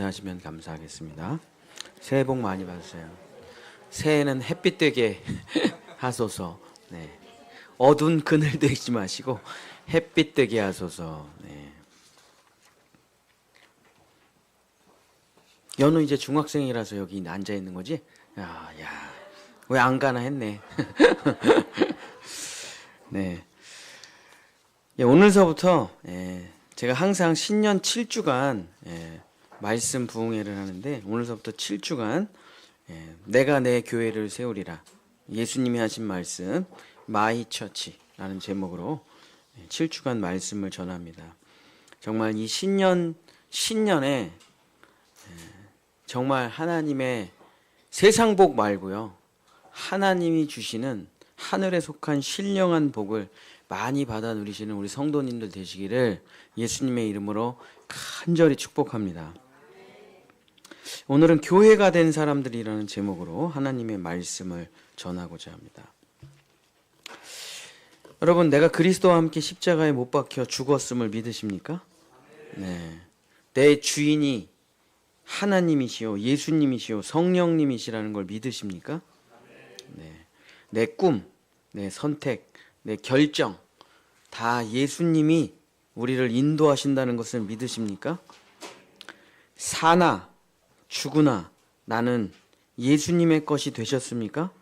하시면 감사하겠습니다. 새해 복 많이 받으세요. 새해는 햇빛 되게 하소서. 네. 어두운 그늘 되지 마시고 햇빛 되게 하소서. 네. 연우 이제 중학생이라서 여기 앉아 있는 거지? 야, 왜 안 가나 했네. 네. 예, 오늘서부터 제가 항상 신년 7주간 말씀 부흥회를 하는데 오늘서부터 7주간 내가 내 교회를 세우리라, 예수님이 하신 말씀 마이 처치라는 제목으로 7주간 말씀을 전합니다. 정말 이 신년에 정말 하나님의 세상 복 말고요, 하나님이 주시는 하늘에 속한 신령한 복을 많이 받아 누리시는 우리 성도님들 되시기를 예수님의 이름으로 간절히 축복합니다. 오늘은 교회가 된 사람들이라는 제목으로 하나님의 말씀을 전하고자 합니다. 여러분, 내가 그리스도와 함께 십자가에 못 박혀 죽었음을 믿으십니까? 네. 내 주인이 하나님이시오, 예수님이시오, 성령님이시라는 걸 믿으십니까? 네. 내 꿈, 내 선택, 내 결정 다 예수님이 우리를 인도하신다는 것을 믿으십니까? 사나 죽으나 나는 예수님의 것이 되셨습니까?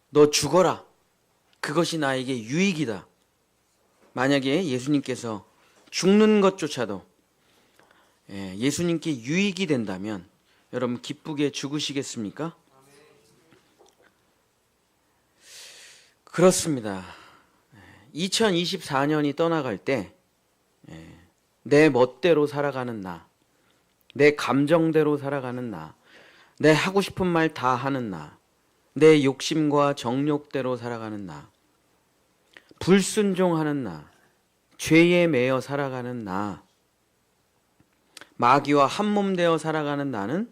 너 죽어라, 그것이 나에게 유익이다. 만약에 예수님께서 죽는 것조차도 예수님께 유익이 된다면 여러분 기쁘게 죽으시겠습니까? 그렇습니다. 2024년이 떠나갈 때 내 멋대로 살아가는 나, 내 감정대로 살아가는 나, 내 하고 싶은 말 다 하는 나, 내 욕심과 정욕대로 살아가는 나, 불순종하는 나, 죄에 매여 살아가는 나, 마귀와 한몸 되어 살아가는 나는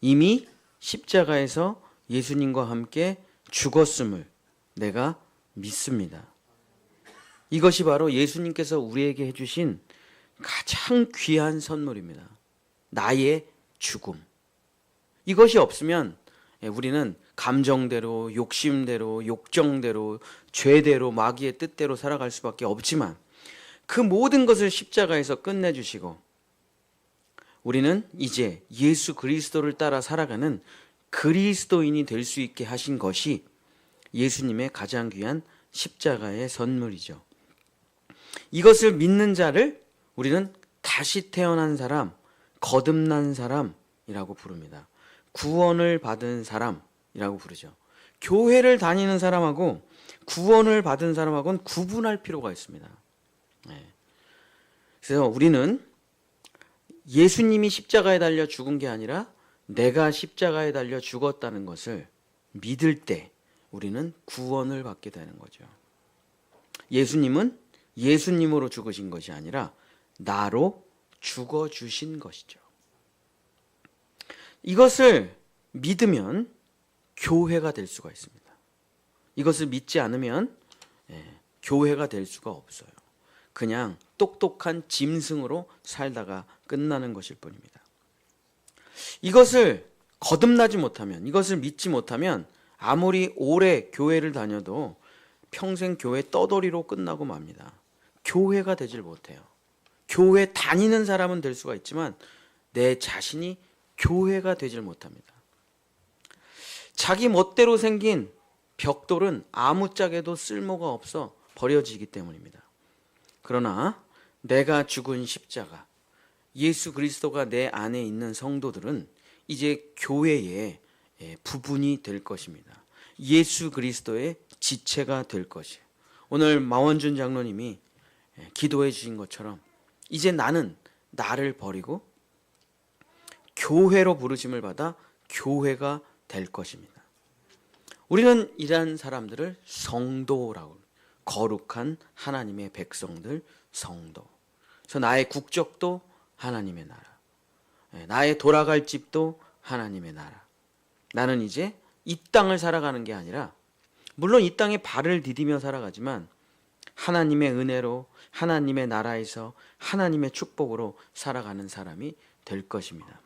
이미 십자가에서 예수님과 함께 죽었음을 내가 믿습니다. 이것이 바로 예수님께서 우리에게 해주신 가장 귀한 선물입니다. 나의 죽음. 이것이 없으면 우리는 감정대로, 욕심대로, 욕정대로, 죄대로, 마귀의 뜻대로 살아갈 수밖에 없지만 그 모든 것을 십자가에서 끝내주시고 우리는 이제 예수 그리스도를 따라 살아가는 그리스도인이 될 수 있게 하신 것이 예수님의 가장 귀한 십자가의 선물이죠. 이것을 믿는 자를 우리는 다시 태어난 사람, 거듭난 사람이라고 부릅니다. 구원을 받은 사람이라고 부르죠. 교회를 다니는 사람하고 구원을 받은 사람하고는 구분할 필요가 있습니다. 그래서 우리는 예수님이 십자가에 달려 죽은 게 아니라 내가 십자가에 달려 죽었다는 것을 믿을 때 우리는 구원을 받게 되는 거죠. 예수님은 예수님으로 죽으신 것이 아니라 나로 죽어주신 것이죠. 이것을 믿으면 교회가 될 수가 있습니다. 이것을 믿지 않으면 교회가 될 수가 없어요. 그냥 똑똑한 짐승으로 살다가 끝나는 것일 뿐입니다. 이것을 거듭나지 못하면, 이것을 믿지 못하면 아무리 오래 교회를 다녀도 평생 교회 떠돌이로 끝나고 맙니다. 교회가 되질 못해요. 교회 다니는 사람은 될 수가 있지만 내 자신이 교회가 되질 못합니다. 자기 멋대로 생긴 벽돌은 아무짝에도 쓸모가 없어 버려지기 때문입니다. 그러나 내가 죽은 십자가, 예수 그리스도가 내 안에 있는 성도들은 이제 교회의 부분이 될 것입니다. 예수 그리스도의 지체가 될 것이에요. 오늘 마원준 장로님이 기도해 주신 것처럼 이제 나는 나를 버리고 교회로 부르심을 받아 교회가 될 것입니다. 우리는 이러한 사람들을 성도라고, 거룩한 하나님의 백성들, 성도. 그래서 나의 국적도 하나님의 나라, 나의 돌아갈 집도 하나님의 나라. 나는 이제 이 땅을 살아가는 게 아니라, 물론 이 땅에 발을 디디며 살아가지만 하나님의 은혜로, 하나님의 나라에서 하나님의 축복으로 살아가는 사람이 될 것입니다.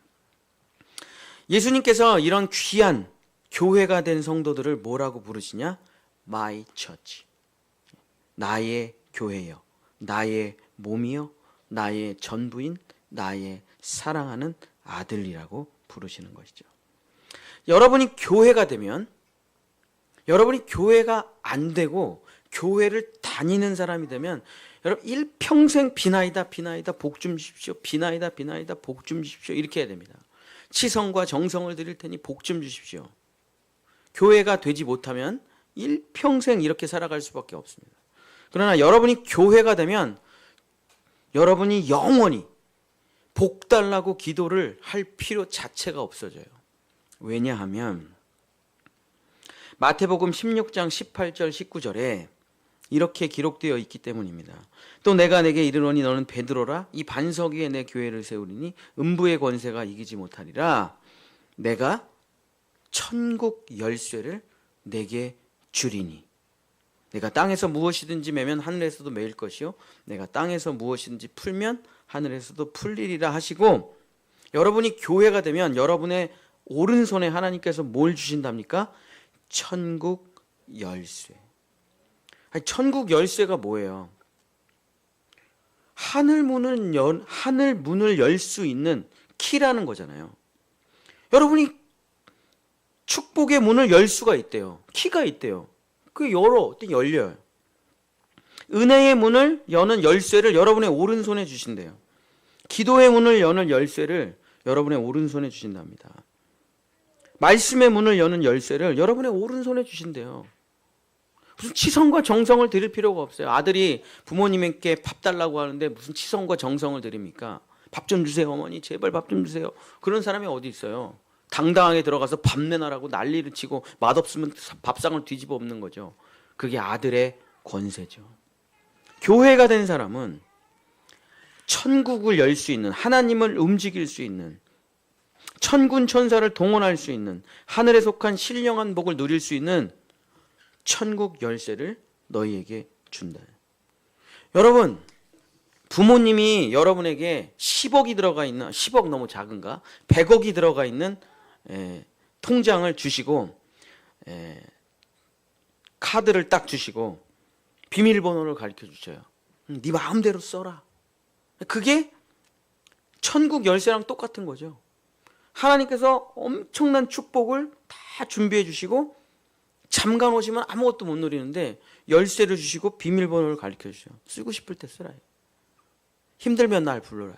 예수님께서 이런 귀한 교회가 된 성도들을 뭐라고 부르시냐? My church. 나의 교회여, 나의 몸이여, 나의 전부인, 나의 사랑하는 아들이라고 부르시는 것이죠. 여러분이 교회가 되면, 여러분이 교회가 안 되고 교회를 다니는 사람이 되면 여러분 일평생 비나이다 복 좀 주십시오, 비나이다 복 좀 주십시오 이렇게 해야 됩니다. 치성과 정성을 드릴 테니 복 좀 주십시오. 교회가 되지 못하면 일평생 이렇게 살아갈 수밖에 없습니다. 그러나 여러분이 교회가 되면 여러분이 영원히 복 달라고 기도를 할 필요 자체가 없어져요. 왜냐하면 마태복음 16장 18절 19절에 이렇게 기록되어 있기 때문입니다. 또 내가 내게 이르노니 너는 베드로라, 이 반석 위에 내 교회를 세우리니 음부의 권세가 이기지 못하리라. 내가 천국 열쇠를 내게 주리니. 내가 땅에서 무엇이든지 매면 하늘에서도 매일 것이요 내가 땅에서 무엇이든지 풀면 하늘에서도 풀리리라 하시고, 여러분이 교회가 되면 여러분의 오른손에 하나님께서 뭘 주신답니까? 천국 열쇠. 아니, 천국 열쇠가 뭐예요? 하늘 문을 열 수 있는 키라는 거잖아요. 여러분이 축복의 문을 열 수가 있대요. 키가 있대요. 그 열려요. 은혜의 문을 여는 열쇠를 여러분의 오른손에 주신대요. 기도의 문을 여는 열쇠를 여러분의 오른손에 주신답니다. 말씀의 문을 여는 열쇠를 여러분의 오른손에 주신대요. 무슨 치성과 정성을 드릴 필요가 없어요. 아들이 부모님께 밥 달라고 하는데 무슨 치성과 정성을 드립니까? 밥 좀 주세요, 어머니. 제발 밥 좀 주세요. 그런 사람이 어디 있어요? 당당하게 들어가서 밥 내놔라고 난리를 치고 맛없으면 밥상을 뒤집어 엎는 거죠. 그게 아들의 권세죠. 교회가 된 사람은 천국을 열 수 있는, 하나님을 움직일 수 있는, 천군 천사를 동원할 수 있는, 하늘에 속한 신령한 복을 누릴 수 있는 천국 열쇠를 너희에게 준다. 여러분, 부모님이 여러분에게 10억이 들어가 있는, 10억 너무 작은가? 100억이 들어가 있는 통장을 주시고 카드를 딱 주시고 비밀번호를 가르쳐 주셔요. 네 마음대로 써라. 그게 천국 열쇠랑 똑같은 거죠. 하나님께서 엄청난 축복을 다 준비해 주시고 잠깐 오시면 아무것도 못 누리는데 열쇠를 주시고 비밀번호를 가르쳐 주셔요. 쓰고 싶을 때 쓰라. 힘들면 날 불러라.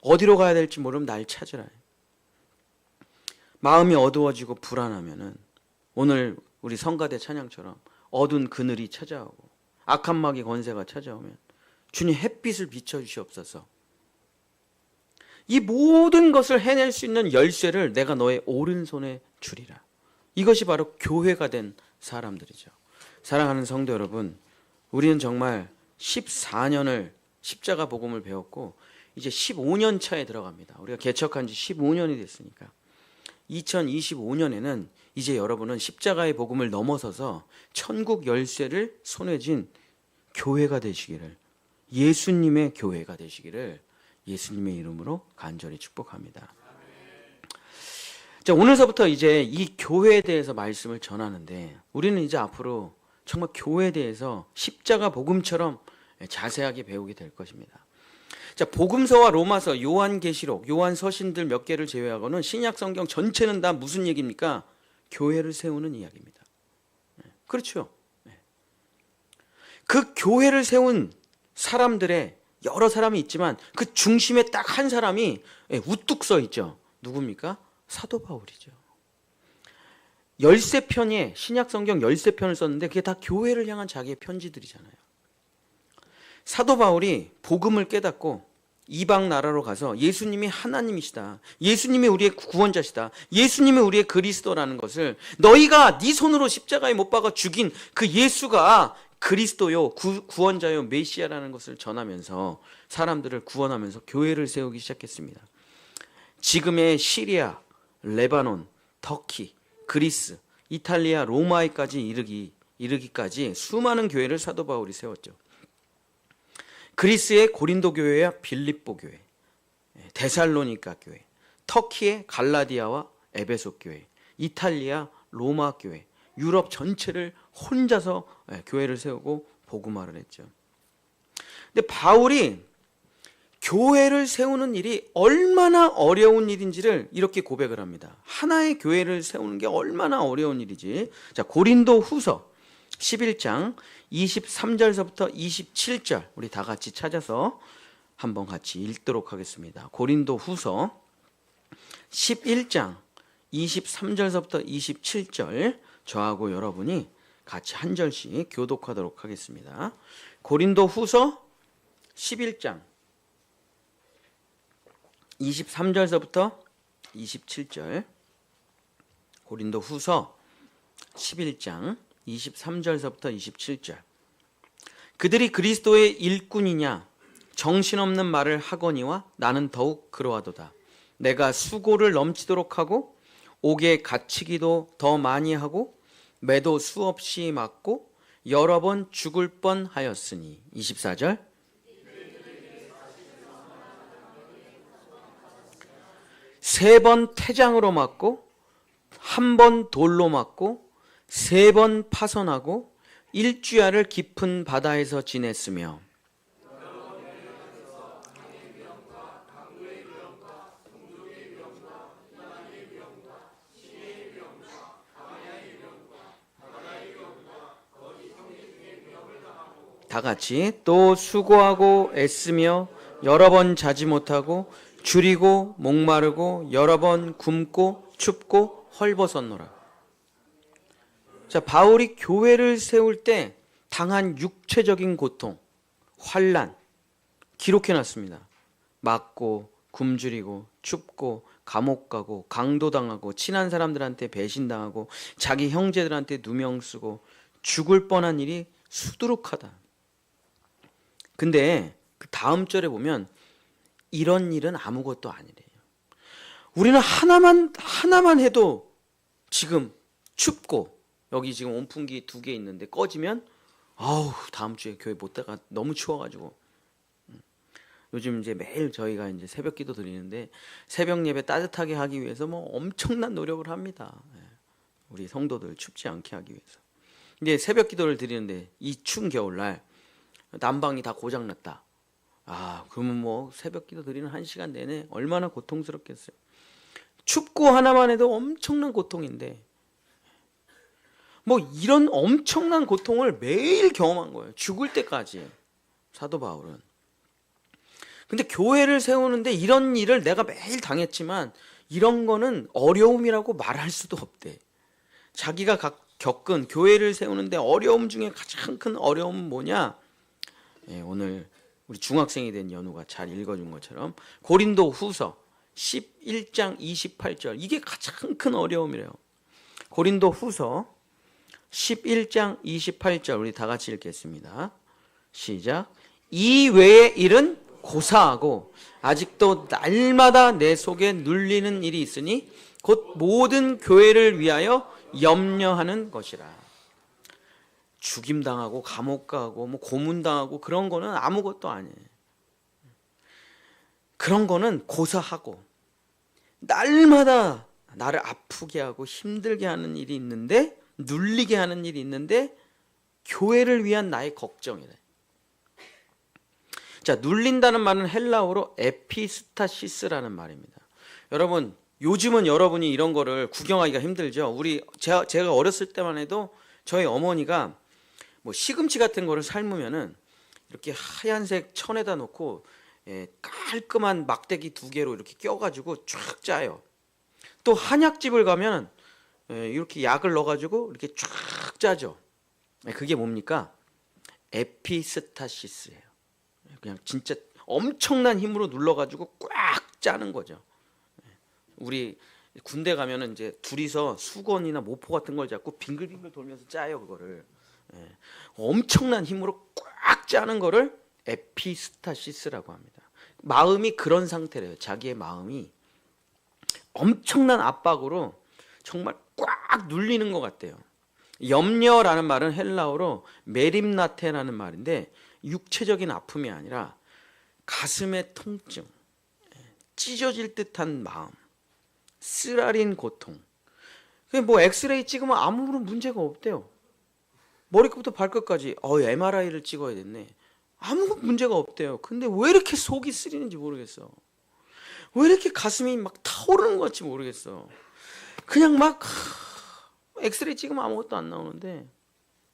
어디로 가야 될지 모르면 날 찾으라. 마음이 어두워지고 불안하면은 오늘 우리 성가대 찬양처럼 어두운 그늘이 찾아오고 악한 마귀 권세가 찾아오면 주님 햇빛을 비춰주시옵소서. 이 모든 것을 해낼 수 있는 열쇠를 내가 너의 오른손에 주리라. 이것이 바로 교회가 된 사람들이죠. 사랑하는 성도 여러분, 우리는 정말 14년을 십자가 복음을 배웠고 이제 15년 차에 들어갑니다. 우리가 개척한 지 15년이 됐으니까 2025년에는 이제 여러분은 십자가의 복음을 넘어서서 천국 열쇠를 손에 쥔 교회가 되시기를, 예수님의 교회가 되시기를 예수님의 이름으로 간절히 축복합니다. 자, 오늘서부터 이제 이 교회에 대해서 말씀을 전하는데 우리는 이제 앞으로 정말 교회에 대해서 십자가 복음처럼 자세하게 배우게 될 것입니다. 자, 복음서와 로마서, 요한계시록, 요한서신들 몇 개를 제외하고는 신약 성경 전체는 다 무슨 얘기입니까? 교회를 세우는 이야기입니다. 그렇죠. 그 교회를 세운 사람들의 여러 사람이 있지만 그 중심에 딱 한 사람이 우뚝 서 있죠. 누굽니까? 사도 바울이죠. 13편의 신약 성경 13편을 썼는데 그게 다 교회를 향한 자기의 편지들이잖아요. 사도 바울이 복음을 깨닫고 이방 나라로 가서 예수님이 하나님이시다, 예수님이 우리의 구원자시다, 예수님이 우리의 그리스도라는 것을, 너희가 네 손으로 십자가에 못 박아 죽인 그 예수가 그리스도요, 구원자요, 메시아라는 것을 전하면서 사람들을 구원하면서 교회를 세우기 시작했습니다. 지금의 시리아, 레바논, 터키, 그리스, 이탈리아, 로마에까지 이르기까지 수많은 교회를 사도 바울이 세웠죠. 그리스의 고린도 교회와 빌립보 교회, 데살로니가 교회, 터키의 갈라디아와 에베소 교회, 이탈리아 로마 교회, 유럽 전체를 혼자서 교회를 세우고 복음화를 했죠. 근데 바울이 교회를 세우는 일이 얼마나 어려운 일인지를 이렇게 고백을 합니다. 하나의 교회를 세우는 게 얼마나 어려운 일이지. 자, 고린도 후서 11장 23절서부터 27절 우리 다 같이 찾아서 한번 같이 읽도록 하겠습니다. 고린도 후서 11장 23절서부터 27절 저하고 여러분이 같이 한 절씩 교독하도록 하겠습니다. 고린도 후서 11장 23절서부터 27절 고린도 후서 11장 23절서부터 27절 그들이 그리스도의 일꾼이냐 정신없는 말을 하거니와 나는 더욱 그러하도다. 내가 수고를 넘치도록 하고 옥에 갇히기도 더 많이 하고 매도 수없이 맞고 여러 번 죽을 뻔하였으니 24절 3번 태장으로 맞고 1번 돌로 맞고 3번 파선하고 일주야를 깊은 바다에서 지냈으며 다 같이 또 수고하고 애쓰며 여러 번 자지 못하고 줄이고 목마르고 여러 번 굶고 춥고 헐벗었노라. 자, 바울이 교회를 세울 때 당한 육체적인 고통, 환난 기록해놨습니다. 맞고 굶주리고 춥고 감옥 가고 강도당하고 친한 사람들한테 배신당하고 자기 형제들한테 누명 쓰고 죽을 뻔한 일이 수두룩하다. 근데 그 다음 절에 보면 이런 일은 아무것도 아니래요. 우리는 하나만 해도 지금 춥고 여기 지금 온풍기 2개 있는데 꺼지면 아우 다음 주에 교회 못 가가 너무 추워가지고 요즘 이제 매일 저희가 이제 새벽 기도 드리는데 새벽 예배 따뜻하게 하기 위해서 뭐 엄청난 노력을 합니다. 우리 성도들 춥지 않게 하기 위해서. 이제 새벽 기도를 드리는데 이 추운 겨울날 난방이 다 고장났다. 아, 그러면 뭐 새벽 기도 드리는 1시간 내내 얼마나 고통스럽겠어요. 춥고 하나만 해도 엄청난 고통인데 뭐 이런 엄청난 고통을 매일 경험한 거예요. 죽을 때까지 사도 바울은. 근데 교회를 세우는데 이런 일을 내가 매일 당했지만 이런 거는 어려움이라고 말할 수도 없대. 자기가 겪은 교회를 세우는데 어려움 중에 가장 큰 어려움은 뭐냐? 오늘 우리 중학생이 된 연우가 잘 읽어준 것처럼 고린도 후서 11장 28절 이게 가장 큰 어려움이래요. 고린도 후서 11장 28절 우리 다 같이 읽겠습니다. 시작. 이 외의 일은 고사하고 아직도 날마다 내 속에 눌리는 일이 있으니 곧 모든 교회를 위하여 염려하는 것이라. 죽임당하고 감옥 가고 뭐 고문당하고 그런 거는 아무것도 아니에요. 그런 거는 고사하고 날마다 나를 아프게 하고 힘들게 하는 일이 있는데 눌리게 하는 일이 있는데 교회를 위한 나의 걱정이래. 자, 눌린다는 말은 헬라어로 에피스타시스라는 말입니다. 여러분 요즘은 여러분이 이런 거를 구경하기가 힘들죠. 제가 어렸을 때만 해도 저희 어머니가 뭐 시금치 같은 거를 삶으면은 이렇게 하얀색 천에다 놓고 깔끔한 막대기 2개로 이렇게 껴가지고 쫙 짜요. 또 한약집을 가면 이렇게 약을 넣어가지고 이렇게 쫙 짜죠. 그게 뭡니까? 에피스타시스예요. 그냥 진짜 엄청난 힘으로 눌러가지고 꽉 짜는 거죠. 우리 군대 가면은 이제 둘이서 수건이나 모포 같은 걸 잡고 빙글빙글 돌면서 짜요 그거를. 엄청난 힘으로 꽉 짜는 거를 에피스타시스라고 합니다. 마음이 그런 상태래요. 자기의 마음이 엄청난 압박으로 정말 꽉 눌리는 것 같대요. 염려라는 말은 헬라어로 메림나테라는 말인데 육체적인 아픔이 아니라 가슴의 통증, 찢어질 듯한 마음, 쓰라린 고통. 뭐 엑스레이 찍으면 아무런 문제가 없대요. 머리끝부터 발끝까지 MRI를 찍어야겠네. 아무 문제가 없대요. 근데 왜 이렇게 속이 쓰리는지 모르겠어. 왜 이렇게 가슴이 막 타오르는 것 같지 모르겠어. 그냥 막 엑스레이 찍으면 아무것도 안 나오는데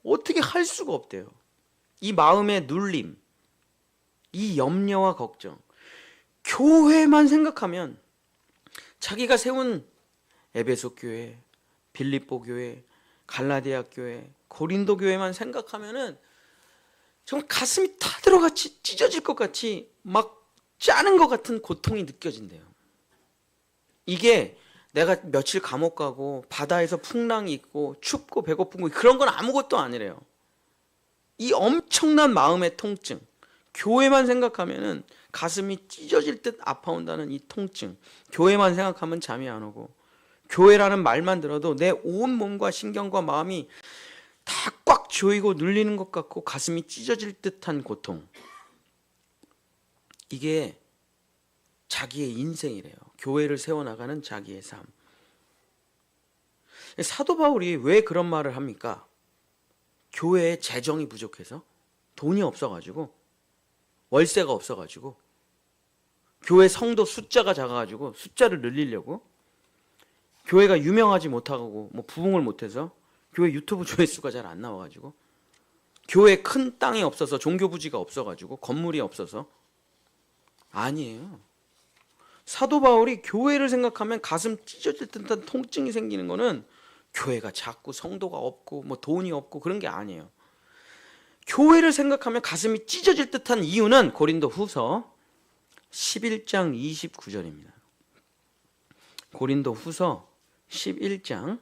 어떻게 할 수가 없대요. 이 마음의 눌림, 이 염려와 걱정. 교회만 생각하면, 자기가 세운 에베소 교회, 빌립보 교회, 갈라디아 교회, 고린도 교회만 생각하면은 정말 가슴이 타들어같이 찢어질 것 같이 막 짜는 것 같은 고통이 느껴진대요. 이게 내가 며칠 감옥 가고 바다에서 풍랑이 있고 춥고 배고픈 거 그런 건 아무것도 아니래요. 이 엄청난 마음의 통증, 교회만 생각하면은 가슴이 찢어질 듯 아파온다는 이 통증, 교회만 생각하면 잠이 안 오고, 교회라는 말만 들어도 내 온 몸과 신경과 마음이 다 꽉 조이고 눌리는 것 같고 가슴이 찢어질 듯한 고통. 이게 자기의 인생이래요. 교회를 세워나가는 자기의 삶. 사도 바울이 왜 그런 말을 합니까? 교회에 재정이 부족해서, 돈이 없어가지고, 월세가 없어가지고, 교회 성도 숫자가 작아가지고 숫자를 늘리려고, 교회가 유명하지 못하고 뭐 부흥을 못해서 교회 유튜브 조회수가 잘 안 나와가지고, 교회에 큰 땅이 없어서, 종교 부지가 없어가지고, 건물이 없어서. 아니에요. 사도 바울이 교회를 생각하면 가슴 찢어질 듯한 통증이 생기는 거는 교회가 작고 성도가 없고 뭐 돈이 없고 그런 게 아니에요. 교회를 생각하면 가슴이 찢어질 듯한 이유는 고린도 후서 11장 29절입니다. 고린도 후서 11장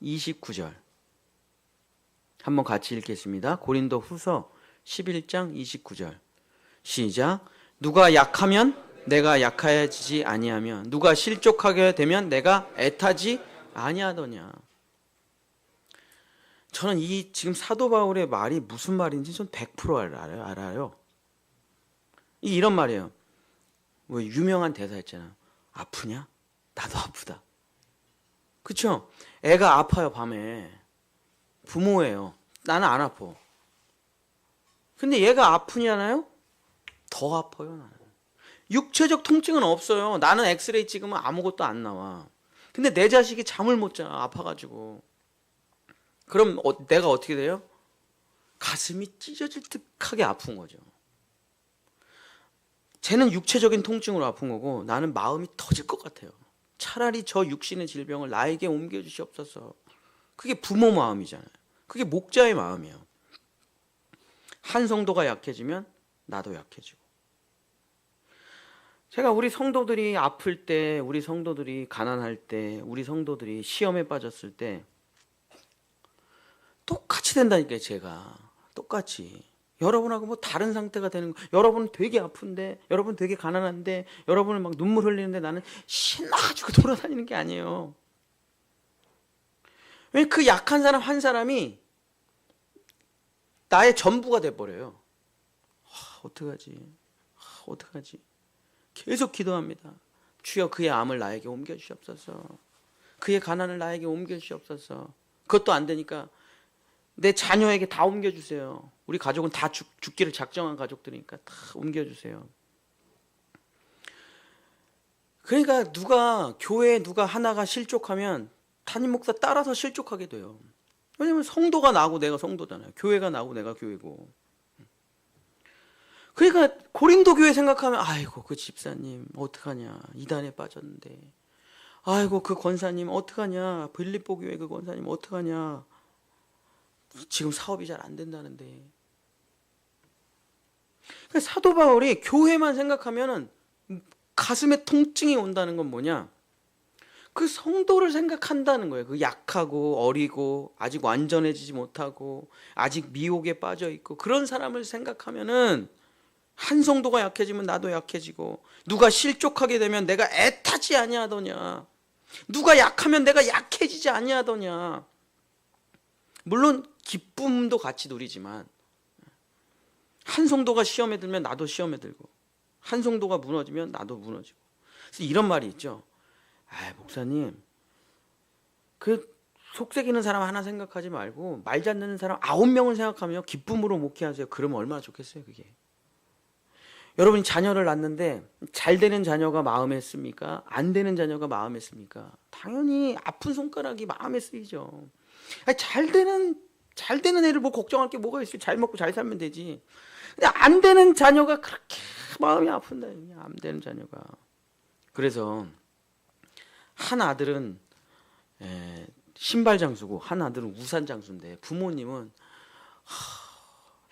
29절. 한번 같이 읽겠습니다. 고린도 후서 11장 29절. 시작. 누가 약하면 내가 약하여지지 아니하며, 누가 실족하게 되면 내가 애타지 아니하더냐. 저는 이 지금 사도 바울의 말이 무슨 말인지 전 100% 알아요. 이런 말이에요. 뭐 유명한 대사 있잖아요. 아프냐? 나도 아프다. 그쵸? 애가 아파요, 밤에. 부모예요. 나는 안 아파. 근데 얘가 아프냐나요? 더 아파요, 나는. 육체적 통증은 없어요. 나는 엑스레이 찍으면 아무것도 안 나와. 근데 내 자식이 잠을 못 자, 아파가지고. 그럼 내가 어떻게 돼요? 가슴이 찢어질 듯하게 아픈 거죠. 쟤는 육체적인 통증으로 아픈 거고 나는 마음이 터질 것 같아요. 차라리 저 육신의 질병을 나에게 옮겨주시옵소서. 그게 부모 마음이잖아요. 그게 목자의 마음이에요. 한 성도가 약해지면 나도 약해지고. 제가 우리 성도들이 아플 때, 우리 성도들이 가난할 때, 우리 성도들이 시험에 빠졌을 때 똑같이 된다니까요. 제가 똑같이 여러분하고 뭐 다른 상태가 되는 거. 여러분은 되게 아픈데, 여러분 되게 가난한데, 여러분은 막 눈물 흘리는데 나는 신나가지고 돌아다니는 게 아니에요. 왜 그 약한 사람 한 사람이 나의 전부가 돼버려요. 어떡하지? 어떡하지? 계속 기도합니다. 주여 그의 암을 나에게 옮겨주시옵소서. 그의 가난을 나에게 옮겨주시옵소서. 그것도 안 되니까 내 자녀에게 다 옮겨주세요. 우리 가족은 다 죽기를 작정한 가족들이니까 다 옮겨주세요. 그러니까 교회에 누가 하나가 실족하면 담임 목사 따라서 실족하게 돼요. 왜냐면 성도가 나고 내가 성도잖아요. 교회가 나고 내가 교회고. 그러니까 고린도 교회 생각하면 아이고 그 집사님 어떡하냐, 이단에 빠졌는데, 아이고 그 권사님 어떡하냐, 빌립보 교회 그 권사님 어떡하냐, 지금 사업이 잘 안 된다는데. 그러니까 사도 바울이 교회만 생각하면은 가슴에 통증이 온다는 건 뭐냐, 그 성도를 생각한다는 거예요. 그 약하고 어리고 아직 완전해지지 못하고 아직 미혹에 빠져 있고 그런 사람을 생각하면은 한 성도가 약해지면 나도 약해지고, 누가 실족하게 되면 내가 애타지 아니하더냐, 누가 약하면 내가 약해지지 아니하더냐. 물론 기쁨도 같이 누리지만 한 성도가 시험에 들면 나도 시험에 들고, 한 성도가 무너지면 나도 무너지고, 그래서 이런 말이 있죠. 아, 목사님, 그 속삭이는 사람 하나 생각하지 말고 말 잘 듣는 사람 9명을 생각하며 기쁨으로 목회하세요. 그러면 얼마나 좋겠어요, 그게. 여러분이 자녀를 낳는데 잘 되는 자녀가 마음에 씁니까? 안 되는 자녀가 마음에 씁니까? 당연히 아픈 손가락이 마음에 쓰이죠. 아니, 잘 되는 애를 뭐 걱정할 게 뭐가 있어요? 잘 먹고 잘 살면 되지. 근데 안 되는 자녀가 그렇게 마음이 아픈다. 안 되는 자녀가. 그래서 한 아들은 신발 장수고 한 아들은 우산 장수인데, 부모님은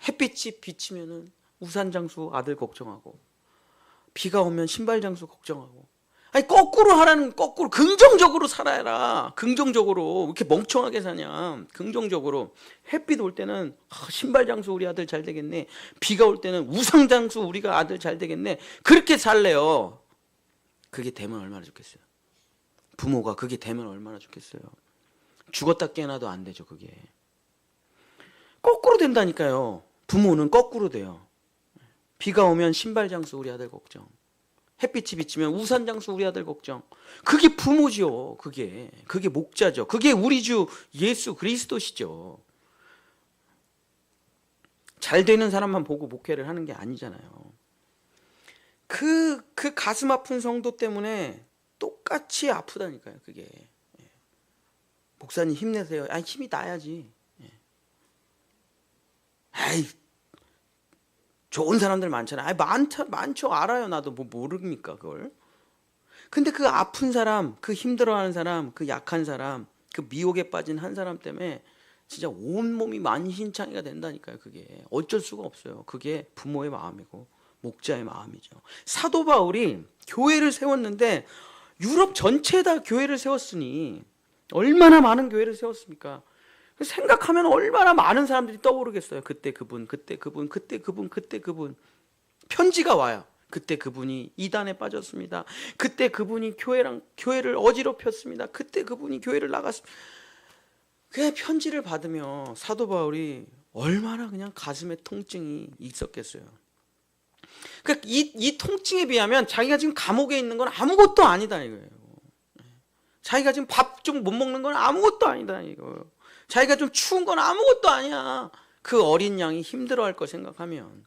햇빛이 비치면은 우산 장수 아들 걱정하고, 비가 오면 신발 장수 걱정하고. 아니, 거꾸로 하라는, 거꾸로 긍정적으로 살아라. 긍정적으로. 왜 이렇게 멍청하게 사냐. 긍정적으로. 햇빛 올 때는 신발 장수 우리 아들 잘 되겠네. 비가 올 때는 우산 장수 우리가 아들 잘 되겠네. 그렇게 살래요. 그게 되면 얼마나 좋겠어요. 부모가 그게 되면 얼마나 좋겠어요. 죽었다 깨어나도 안 되죠, 그게. 거꾸로 된다니까요. 부모는 거꾸로 돼요. 비가 오면 신발 장수 우리 아들 걱정, 햇빛이 비치면 우산 장수 우리 아들 걱정. 그게 부모죠. 그게 목자죠. 그게 우리 주 예수 그리스도시죠. 잘 되는 사람만 보고 목회를 하는 게 아니잖아요. 그 가슴 아픈 성도 때문에 똑같이 아프다니까요, 그게. 목사님 힘내세요. 아니, 힘이 나야지. 아이, 좋은 사람들 많잖아요. 많죠. 알아요. 나도 뭐 모릅니까, 그걸. 근데 그 아픈 사람, 그 힘들어하는 사람, 그 약한 사람, 그 미혹에 빠진 한 사람 때문에 진짜 온몸이 만신창이가 된다니까요, 그게. 어쩔 수가 없어요. 그게 부모의 마음이고 목자의 마음이죠. 사도 바울이 교회를 세웠는데 유럽 전체에다 교회를 세웠으니 얼마나 많은 교회를 세웠습니까? 생각하면 얼마나 많은 사람들이 떠오르겠어요. 그때 그분, 그때 그분, 그때 그분, 그때 그분. 편지가 와요. 그때 그분이 이단에 빠졌습니다. 그때 그분이 교회를 어지럽혔습니다. 그때 그분이 교회를 나갔습니다. 그 편지를 받으며 사도 바울이 얼마나 그냥 가슴에 통증이 있었겠어요. 그러니까 이 통증에 비하면 자기가 지금 감옥에 있는 건 아무것도 아니다 이거예요. 자기가 지금 밥 좀 못 먹는 건 아무것도 아니다 이거예요. 자기가 좀 추운 건 아무것도 아니야. 그 어린 양이 힘들어할 거 생각하면.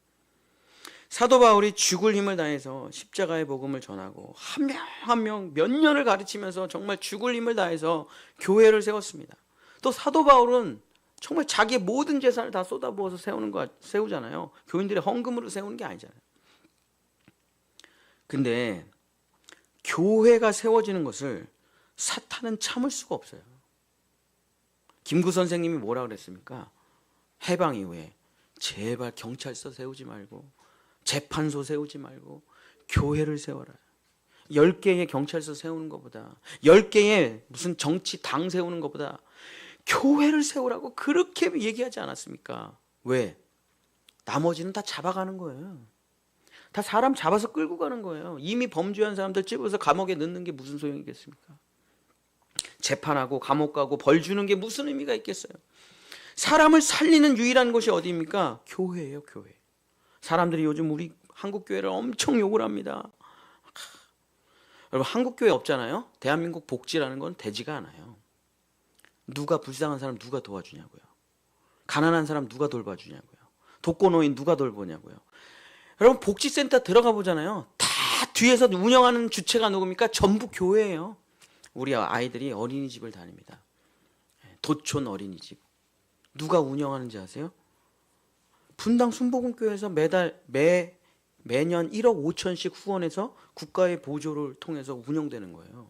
사도 바울이 죽을 힘을 다해서 십자가의 복음을 전하고 한 명 한 명 몇 년을 가르치면서 정말 죽을 힘을 다해서 교회를 세웠습니다. 또 사도 바울은 정말 자기의 모든 재산을 다 쏟아부어서 세우잖아요. 교인들의 헌금으로 세우는 게 아니잖아요. 근데 교회가 세워지는 것을 사탄은 참을 수가 없어요. 김구 선생님이 뭐라 그랬습니까? 해방 이후에 제발 경찰서 세우지 말고 재판소 세우지 말고 교회를 세워라. 10개의 경찰서 세우는 것보다, 10개의 무슨 정치당 세우는 것보다 교회를 세우라고 그렇게 얘기하지 않았습니까? 왜? 나머지는 다 잡아가는 거예요. 다 사람 잡아서 끌고 가는 거예요. 이미 범죄한 사람들 집어서 감옥에 넣는 게 무슨 소용이겠습니까? 재판하고 감옥 가고 벌 주는 게 무슨 의미가 있겠어요? 사람을 살리는 유일한 곳이 어디입니까? 교회예요, 교회. 사람들이 요즘 우리 한국 교회를 엄청 욕을 합니다. 여러분, 한국 교회 없잖아요. 대한민국 복지라는 건 되지가 않아요. 누가 불쌍한 사람 누가 도와주냐고요. 가난한 사람 누가 돌봐주냐고요. 독거노인 누가 돌보냐고요. 여러분, 복지센터 들어가 보잖아요. 다 뒤에서 운영하는 주체가 누굽니까? 전부 교회예요. 우리 아이들이 어린이집을 다닙니다. 도촌 어린이집. 누가 운영하는지 아세요? 분당 순복음교회에서 매년 1억 5천씩 후원해서 국가의 보조를 통해서 운영되는 거예요.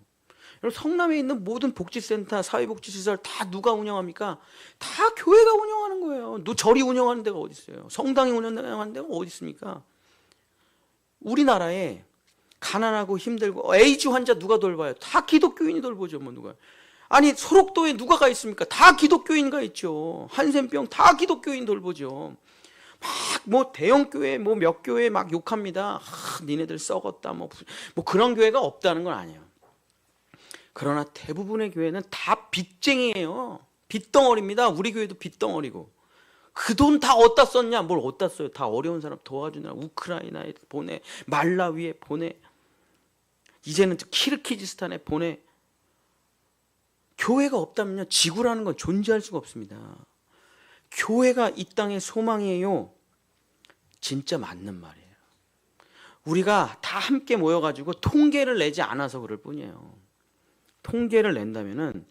여러분, 성남에 있는 모든 복지센터, 사회복지시설 다 누가 운영합니까? 다 교회가 운영하는 거예요. 절이 운영하는 데가 어디 있어요? 성당이 운영하는 데가 어디 있습니까? 우리나라에 가난하고 힘들고 에이즈 환자 누가 돌봐요? 다 기독교인이 돌보죠. 뭐 누가. 아니, 소록도에 누가 가 있습니까? 다 기독교인 가 있죠. 한센병 다 기독교인 돌보죠. 막 뭐 대형 교회 뭐 몇 교회 막 욕합니다. 니네들 썩었다 뭐 그런 교회가 없다는 건 아니에요. 그러나 대부분의 교회는 다 빚쟁이에요. 빚덩어리입니다. 우리 교회도 빚덩어리고. 그 돈 다 어디다 썼냐? 뭘 어디다 써요? 다 어려운 사람 도와주느라 우크라이나에 보내, 말라위에 보내. 이제는 키르기즈스탄에 보내. 교회가 없다면요, 지구라는 건 존재할 수가 없습니다. 교회가 이 땅의 소망이에요. 진짜 맞는 말이에요. 우리가 다 함께 모여가지고 통계를 내지 않아서 그럴 뿐이에요. 통계를 낸다면은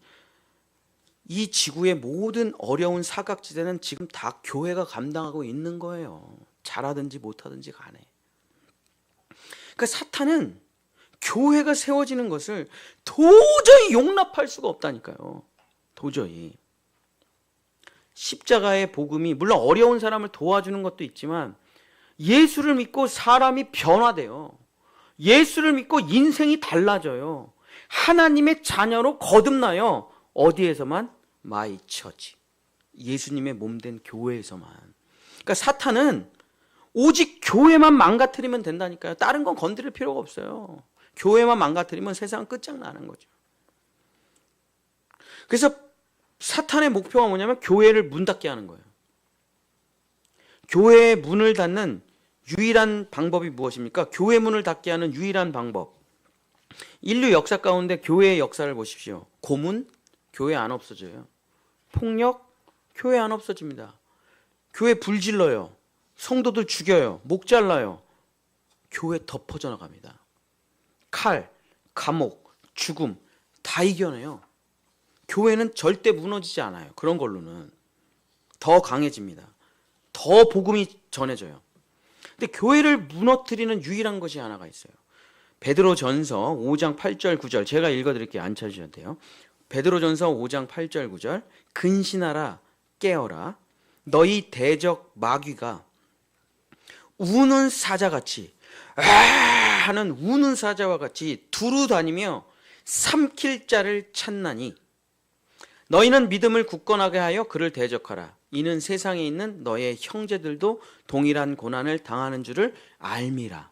이 지구의 모든 어려운 사각지대는 지금 다 교회가 감당하고 있는 거예요. 잘하든지 못하든지 간에. 그러니까 사탄은 교회가 세워지는 것을 도저히 용납할 수가 없다니까요. 도저히. 십자가의 복음이 물론 어려운 사람을 도와주는 것도 있지만 예수를 믿고 사람이 변화돼요. 예수를 믿고 인생이 달라져요. 하나님의 자녀로 거듭나요. 어디에서만? 마이 처치. 예수님의 몸된 교회에서만. 그러니까 사탄은 오직 교회만 망가뜨리면 된다니까요. 다른 건 건드릴 필요가 없어요. 교회만 망가뜨리면 세상은 끝장나는 거죠. 그래서 사탄의 목표가 뭐냐면 교회를 문 닫게 하는 거예요. 교회의 문을 닫는 유일한 방법이 무엇입니까? 교회 문을 닫게 하는 유일한 방법. 인류 역사 가운데 교회의 역사를 보십시오. 고문, 교회 안 없어져요. 폭력, 교회 안 없어집니다. 교회 불질러요. 성도들 죽여요. 목 잘라요. 교회 더 퍼져나갑니다. 칼, 감옥, 죽음 다 이겨내요. 교회는 절대 무너지지 않아요. 그런 걸로는 더 강해집니다. 더 복음이 전해져요. 근데 교회를 무너뜨리는 유일한 것이 하나가 있어요. 베드로전서 5장 8절 9절 제가 읽어드릴게요. 안 찾으셔도 돼요. 베드로전서 5장 8절 9절 근신하라 깨어라 너희 대적 마귀가 우는 사자같이 하는 우는 사자와 같이 두루 다니며 삼킬 자를 찾나니 너희는 믿음을 굳건하게 하여 그를 대적하라. 이는 세상에 있는 너의 형제들도 동일한 고난을 당하는 줄을 알미라.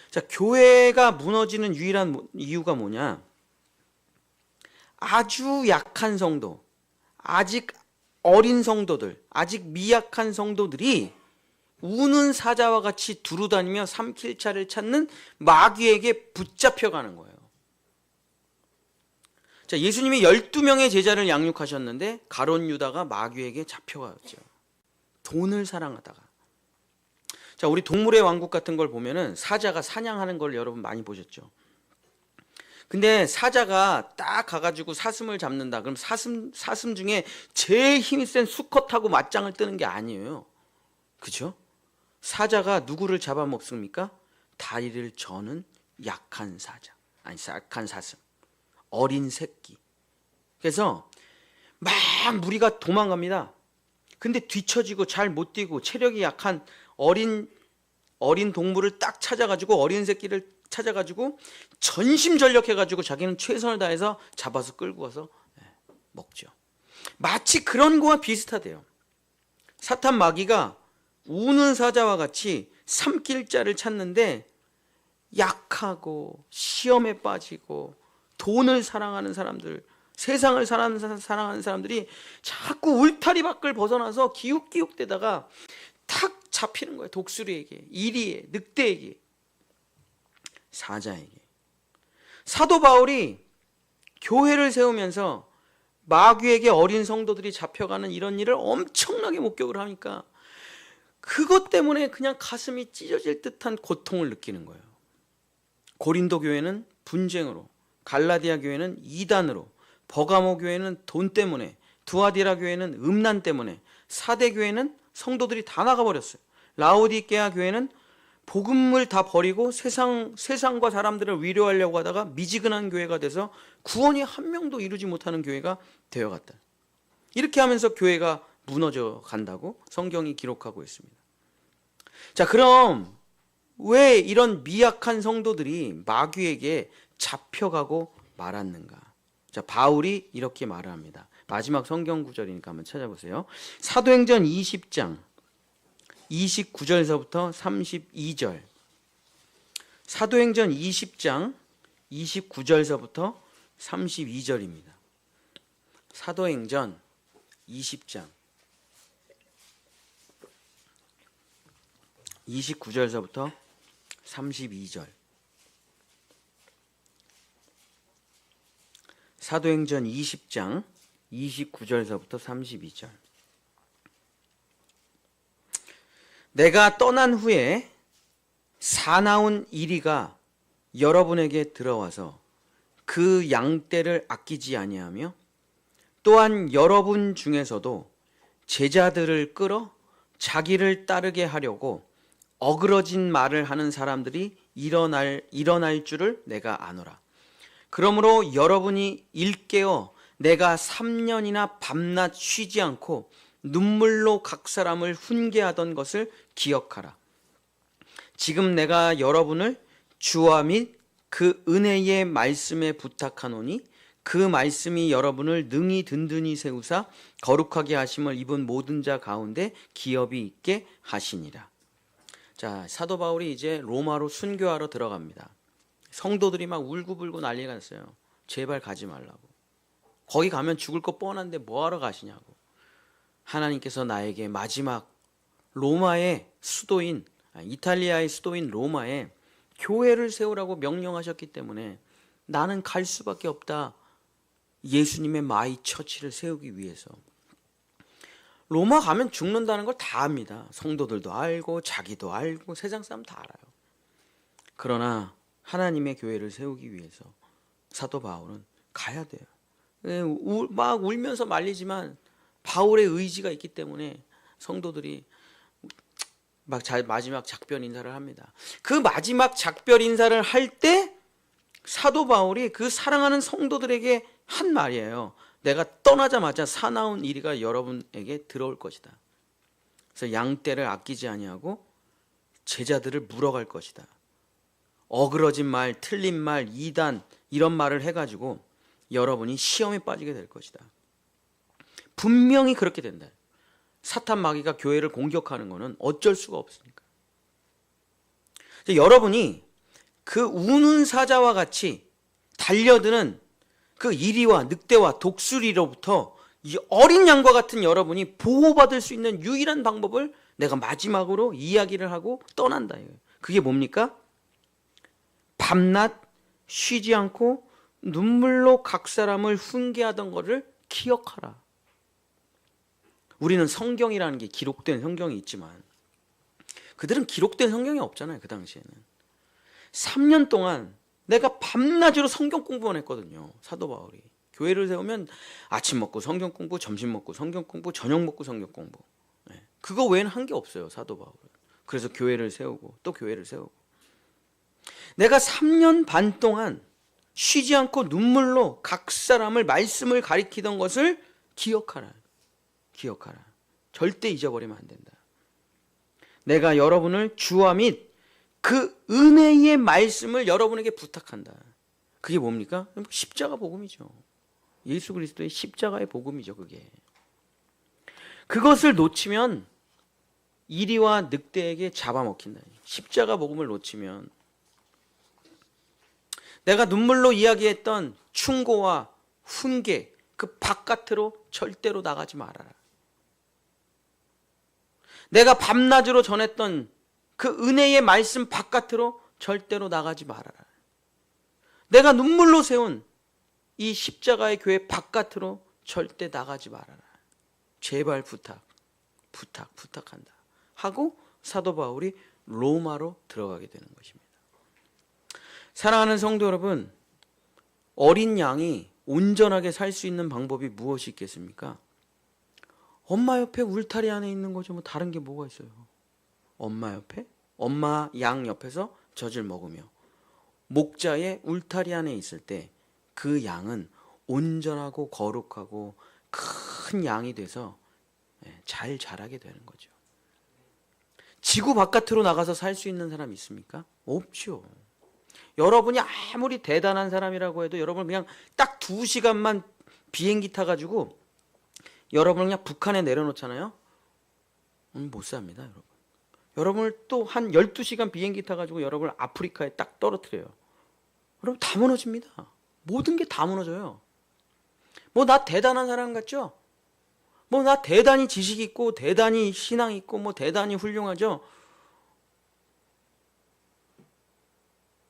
자, 교회가 무너지는 유일한 이유가 뭐냐? 아주 약한 성도, 아직 어린 성도들, 아직 미약한 성도들이 우는 사자와 같이 두루다니며 삼킬 자를 찾는 마귀에게 붙잡혀가는 거예요. 자, 예수님이 12명의 제자를 양육하셨는데 가룟 유다가 마귀에게 잡혀갔죠. 돈을 사랑하다가. 자, 우리 동물의 왕국 같은 걸 보면은 사자가 사냥하는 걸 여러분 많이 보셨죠. 근데 사자가 딱 가가지고 사슴을 잡는다. 그럼 사슴 중에 제일 힘이 센 수컷하고 맞짱을 뜨는 게 아니에요. 그죠? 사자가 누구를 잡아먹습니까? 다리를 저는 약한 사자. 아니, 약한 사슴. 어린 새끼. 그래서 막 무리가 도망갑니다. 근데 뒤처지고 잘 못 뛰고 체력이 약한 어린 동물을 딱 찾아가지고 어린 새끼를 찾아가지고 전심전력해가지고 자기는 최선을 다해서 잡아서 끌고 가서 먹죠. 마치 그런 거와 비슷하대요. 사탄 마귀가 우는 사자와 같이 삼킬 자를 찾는데 약하고 시험에 빠지고 돈을 사랑하는 사람들, 세상을 사랑하는 사람들이 자꾸 울타리 밖을 벗어나서 기웃기웃대다가 탁 잡히는 거예요. 독수리에게, 이리에, 늑대에게, 사자에게. 사도 바울이 교회를 세우면서 마귀에게 어린 성도들이 잡혀가는 이런 일을 엄청나게 목격을 하니까 그것 때문에 그냥 가슴이 찢어질 듯한 고통을 느끼는 거예요. 고린도 교회는 분쟁으로, 갈라디아 교회는 이단으로, 버가모 교회는 돈 때문에, 두아디라 교회는 음란 때문에, 사대 교회는 성도들이 다 나가버렸어요. 라오디게아 교회는 복음을 다 버리고 세상과 사람들을 위로하려고 하다가 미지근한 교회가 돼서 구원이 한 명도 이루지 못하는 교회가 되어갔다. 이렇게 하면서 교회가 무너져 간다고 성경이 기록하고 있습니다. 자, 그럼 왜 이런 미약한 성도들이 마귀에게 잡혀가고 말았는가? 자, 바울이 이렇게 말을 합니다. 마지막 성경 구절이니까 한번 찾아보세요. 사도행전 20장 29절에서부터 32절. 사도행전 20장 29절에서부터 32절입니다. 사도행전 20장 29절에서부터 32절. 사도행전 20장 29절서부터 32절. 내가 떠난 후에 사나운 이리가 여러분에게 들어와서 그 양떼를 아끼지 아니하며 또한 여러분 중에서도 제자들을 끌어 자기를 따르게 하려고 어그러진 말을 하는 사람들이 일어날 줄을 내가 아노라. 그러므로 여러분이 일깨어 내가 3년이나 밤낮 쉬지 않고 눈물로 각 사람을 훈계하던 것을 기억하라. 지금 내가 여러분을 주와 및 그 은혜의 말씀에 부탁하노니 그 말씀이 여러분을 능히 든든히 세우사 거룩하게 하심을 입은 모든 자 가운데 기업이 있게 하시니라. 자, 사도 바울이 이제 로마로 순교하러 들어갑니다. 성도들이 막 울고불고 난리가 났어요. 제발 가지 말라고. 거기 가면 죽을 거 뻔한데 뭐하러 가시냐고. 하나님께서 나에게 마지막 로마의 수도인, 이탈리아의 수도인 로마에 교회를 세우라고 명령하셨기 때문에 나는 갈 수밖에 없다. 예수님의 마이 처치를 세우기 위해서. 로마 가면 죽는다는 걸 다 압니다. 성도들도 알고 자기도 알고 세상 사람 다 알아요. 그러나 하나님의 교회를 세우기 위해서 사도 바울은 가야 돼요. 막 울면서 말리지만 바울의 의지가 있기 때문에 성도들이 마지막 작별 인사를 합니다. 그 마지막 작별 인사를 할 때 사도 바울이 그 사랑하는 성도들에게 한 말이에요. 내가 떠나자마자 사나운 이리가 여러분에게 들어올 것이다. 그래서 양떼를 아끼지 아니하고 제자들을 물어갈 것이다. 어그러진 말, 틀린 말, 이단 이런 말을 해가지고 여러분이 시험에 빠지게 될 것이다. 분명히 그렇게 된다. 사탄 마귀가 교회를 공격하는 것은 어쩔 수가 없으니까. 여러분이 그 우는 사자와 같이 달려드는 그 이리와 늑대와 독수리로부터 이 어린 양과 같은 여러분이 보호받을 수 있는 유일한 방법을 내가 마지막으로 이야기를 하고 떠난다. 그게 뭡니까? 밤낮 쉬지 않고 눈물로 각 사람을 훈계하던 것을 기억하라. 우리는 성경이라는 게 기록된 성경이 있지만 그들은 기록된 성경이 없잖아요. 그 당시에는 3년 동안 내가 밤낮으로 성경 공부만 했거든요. 사도 바울이 교회를 세우면 아침 먹고 성경 공부, 점심 먹고 성경 공부, 저녁 먹고 성경 공부. 그거 외에는 한 게 없어요. 사도 바울은. 그래서 교회를 세우고 또 교회를 세우고. 내가 3년 반 동안 쉬지 않고 눈물로 각 사람을 말씀을 가리키던 것을 기억하라. 기억하라. 절대 잊어버리면 안 된다. 내가 여러분을 주와 및 그 은혜의 말씀을 여러분에게 부탁한다. 그게 뭡니까? 십자가 복음이죠. 예수 그리스도의 십자가의 복음이죠. 그게. 그것을 놓치면 이리와 늑대에게 잡아먹힌다. 십자가 복음을 놓치면 내가 눈물로 이야기했던 충고와 훈계 그 바깥으로 절대로 나가지 말아라. 내가 밤낮으로 전했던 그 은혜의 말씀 바깥으로 절대로 나가지 말아라. 내가 눈물로 세운 이 십자가의 교회 바깥으로 절대 나가지 말아라. 제발 부탁한다. 하고 사도 바울이 로마로 들어가게 되는 것입니다. 사랑하는 성도 여러분, 어린 양이 온전하게 살 수 있는 방법이 무엇이 있겠습니까? 엄마 옆에 울타리 안에 있는 거죠. 뭐 다른 게 뭐가 있어요? 엄마 옆에? 엄마 양 옆에서 젖을 먹으며 목자의 울타리 안에 있을 때 그 양은 온전하고 거룩하고 큰 양이 돼서 잘 자라게 되는 거죠. 지구 바깥으로 나가서 살 수 있는 사람 있습니까? 없죠. 여러분이 아무리 대단한 사람이라고 해도 여러분 그냥 딱 2시간만 비행기 타가지고 여러분을 그냥 북한에 내려놓잖아요. 못 삽니다, 여러분. 여러분을 또 한 12시간 비행기 타가지고 여러분을 아프리카에 딱 떨어뜨려요. 여러분 다 무너집니다. 모든 게 다 무너져요. 뭐 나 대단한 사람 같죠? 뭐 나 대단히 지식 있고 대단히 신앙 있고 뭐 대단히 훌륭하죠?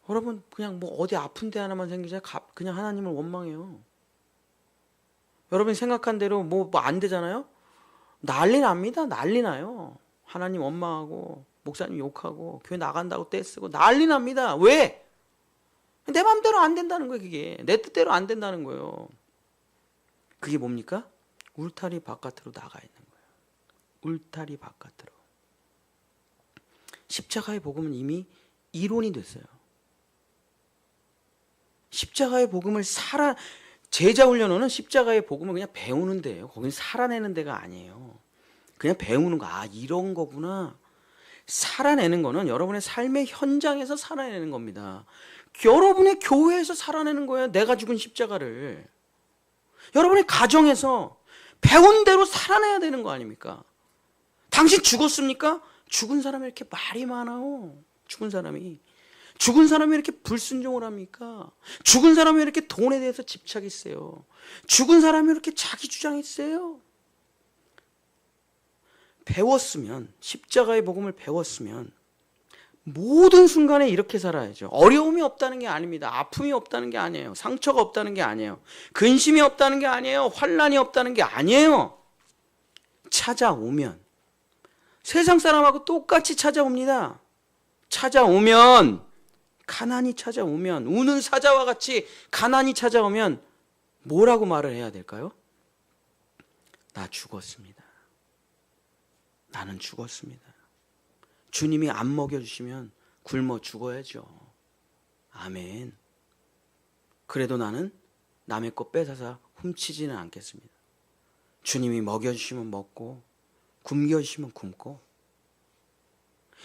여러분 그냥 뭐 어디 아픈 데 하나만 생기자 그냥 하나님을 원망해요. 여러분이 생각한 대로 뭐 안 되잖아요. 난리 납니다. 난리 나요. 하나님 원망하고 목사님 욕하고 교회 나간다고 떼쓰고 난리 납니다. 왜? 내 맘대로 안 된다는 거예요. 그게 내 뜻대로 안 된다는 거예요. 그게 뭡니까? 울타리 바깥으로 나가 있는 거예요. 울타리 바깥으로. 십자가의 복음은 이미 이론이 됐어요. 십자가의 복음을 제자 훈련원은 십자가의 복음을 그냥 배우는 데예요. 거긴 살아내는 데가 아니에요. 그냥 배우는 거. 아, 이런 거구나. 살아내는 거는 여러분의 삶의 현장에서 살아내는 겁니다. 여러분의 교회에서 살아내는 거예요. 내가 죽은 십자가를. 여러분의 가정에서 배운 대로 살아내야 되는 거 아닙니까? 당신 죽었습니까? 죽은 사람이 이렇게 말이 많아요. 죽은 사람이 왜 이렇게 불순종을 합니까? 죽은 사람이 왜 이렇게 돈에 대해서 집착이 세요? 죽은 사람이 왜 이렇게 자기 주장이 세요? 배웠으면, 십자가의 복음을 배웠으면 모든 순간에 이렇게 살아야죠. 어려움이 없다는 게 아닙니다. 아픔이 없다는 게 아니에요. 상처가 없다는 게 아니에요. 근심이 없다는 게 아니에요. 환난이 없다는 게 아니에요. 찾아오면 세상 사람하고 똑같이 찾아옵니다. 찾아오면, 가난이 찾아오면, 우는 사자와 같이 가난이 찾아오면 뭐라고 말을 해야 될까요? 나 죽었습니다. 나는 죽었습니다. 주님이 안 먹여주시면 굶어 죽어야죠. 아멘. 그래도 나는 남의 것 뺏어서 훔치지는 않겠습니다. 주님이 먹여주시면 먹고 굶겨주시면 굶고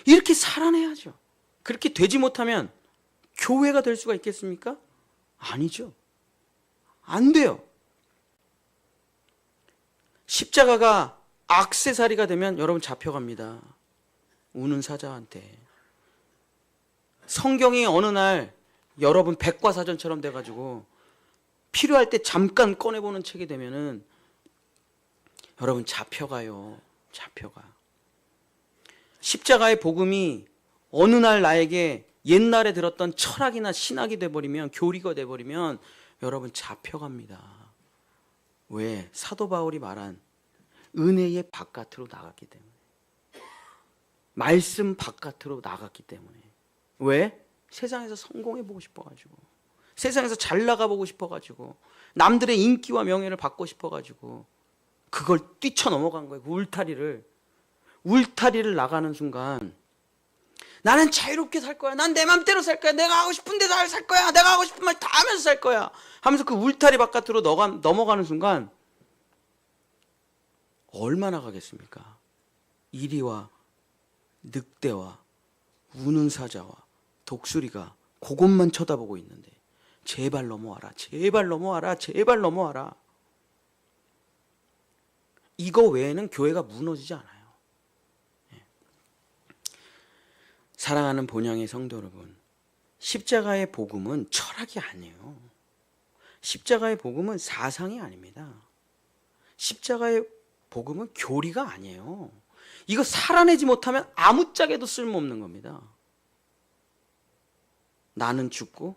이렇게 살아내야죠. 그렇게 되지 못하면 교회가 될 수가 있겠습니까? 아니죠. 안 돼요. 십자가가 액세서리가 되면 여러분 잡혀갑니다. 우는 사자한테. 성경이 어느 날 여러분 백과사전처럼 돼가지고 필요할 때 잠깐 꺼내보는 책이 되면은 여러분 잡혀가요. 잡혀가. 십자가의 복음이 어느 날 나에게 옛날에 들었던 철학이나 신학이 돼버리면, 교리가 돼버리면 여러분 잡혀갑니다. 왜? 사도 바울이 말한 은혜의 바깥으로 나갔기 때문에. 말씀 바깥으로 나갔기 때문에. 왜? 세상에서 성공해보고 싶어가지고, 세상에서 잘 나가보고 싶어가지고, 남들의 인기와 명예를 받고 싶어가지고 그걸 뛰쳐넘어간 거예요. 그 울타리를 나가는 순간 나는 자유롭게 살 거야. 난 내 맘대로 살 거야. 내가 하고 싶은 데서 살 거야. 내가 하고 싶은 말 다 하면서 살 거야. 하면서 그 울타리 바깥으로 넘어가는 순간 얼마나 가겠습니까? 이리와 늑대와 우는 사자와 독수리가 그것만 쳐다보고 있는데 제발 넘어와라. 제발 넘어와라. 제발 넘어와라. 이거 외에는 교회가 무너지지 않아요. 사랑하는 본향의 성도 여러분, 십자가의 복음은 철학이 아니에요. 십자가의 복음은 사상이 아닙니다. 십자가의 복음은 교리가 아니에요. 이거 살아내지 못하면 아무짝에도 쓸모없는 겁니다. 나는 죽고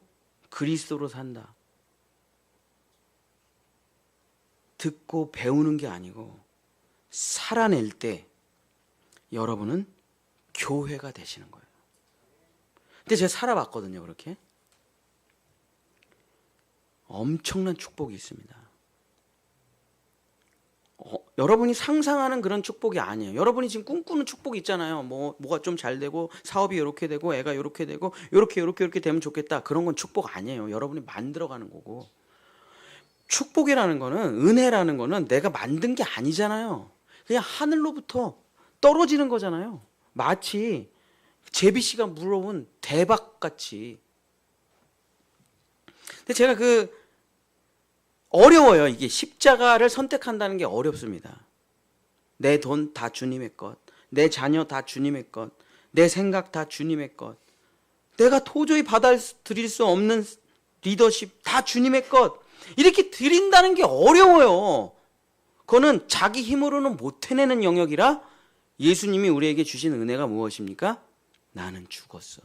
그리스도로 산다. 듣고 배우는 게 아니고 살아낼 때 여러분은 교회가 되시는 거예요. 근데 제가 살아봤거든요. 그렇게 엄청난 축복이 있습니다. 여러분이 상상하는 그런 축복이 아니에요. 여러분이 지금 꿈꾸는 축복이 있잖아요. 뭐가 좀 잘 되고 사업이 이렇게 되고 애가 이렇게 되고 이렇게 되면 좋겠다. 그런 건 축복 아니에요. 여러분이 만들어가는 거고. 축복이라는 거는, 은혜라는 거는 내가 만든 게 아니잖아요. 그냥 하늘로부터 떨어지는 거잖아요. 마치 제비씨가 물어온 대박같이. 근데 제가 어려워요. 이게 십자가를 선택한다는 게 어렵습니다. 내 돈 다 주님의 것, 내 자녀 다 주님의 것, 내 생각 다 주님의 것, 내가 도저히 받아들일 수 없는 리더십 다 주님의 것, 이렇게 드린다는 게 어려워요. 그거는 자기 힘으로는 못 해내는 영역이라 예수님이 우리에게 주신 은혜가 무엇입니까? 나는 죽었어.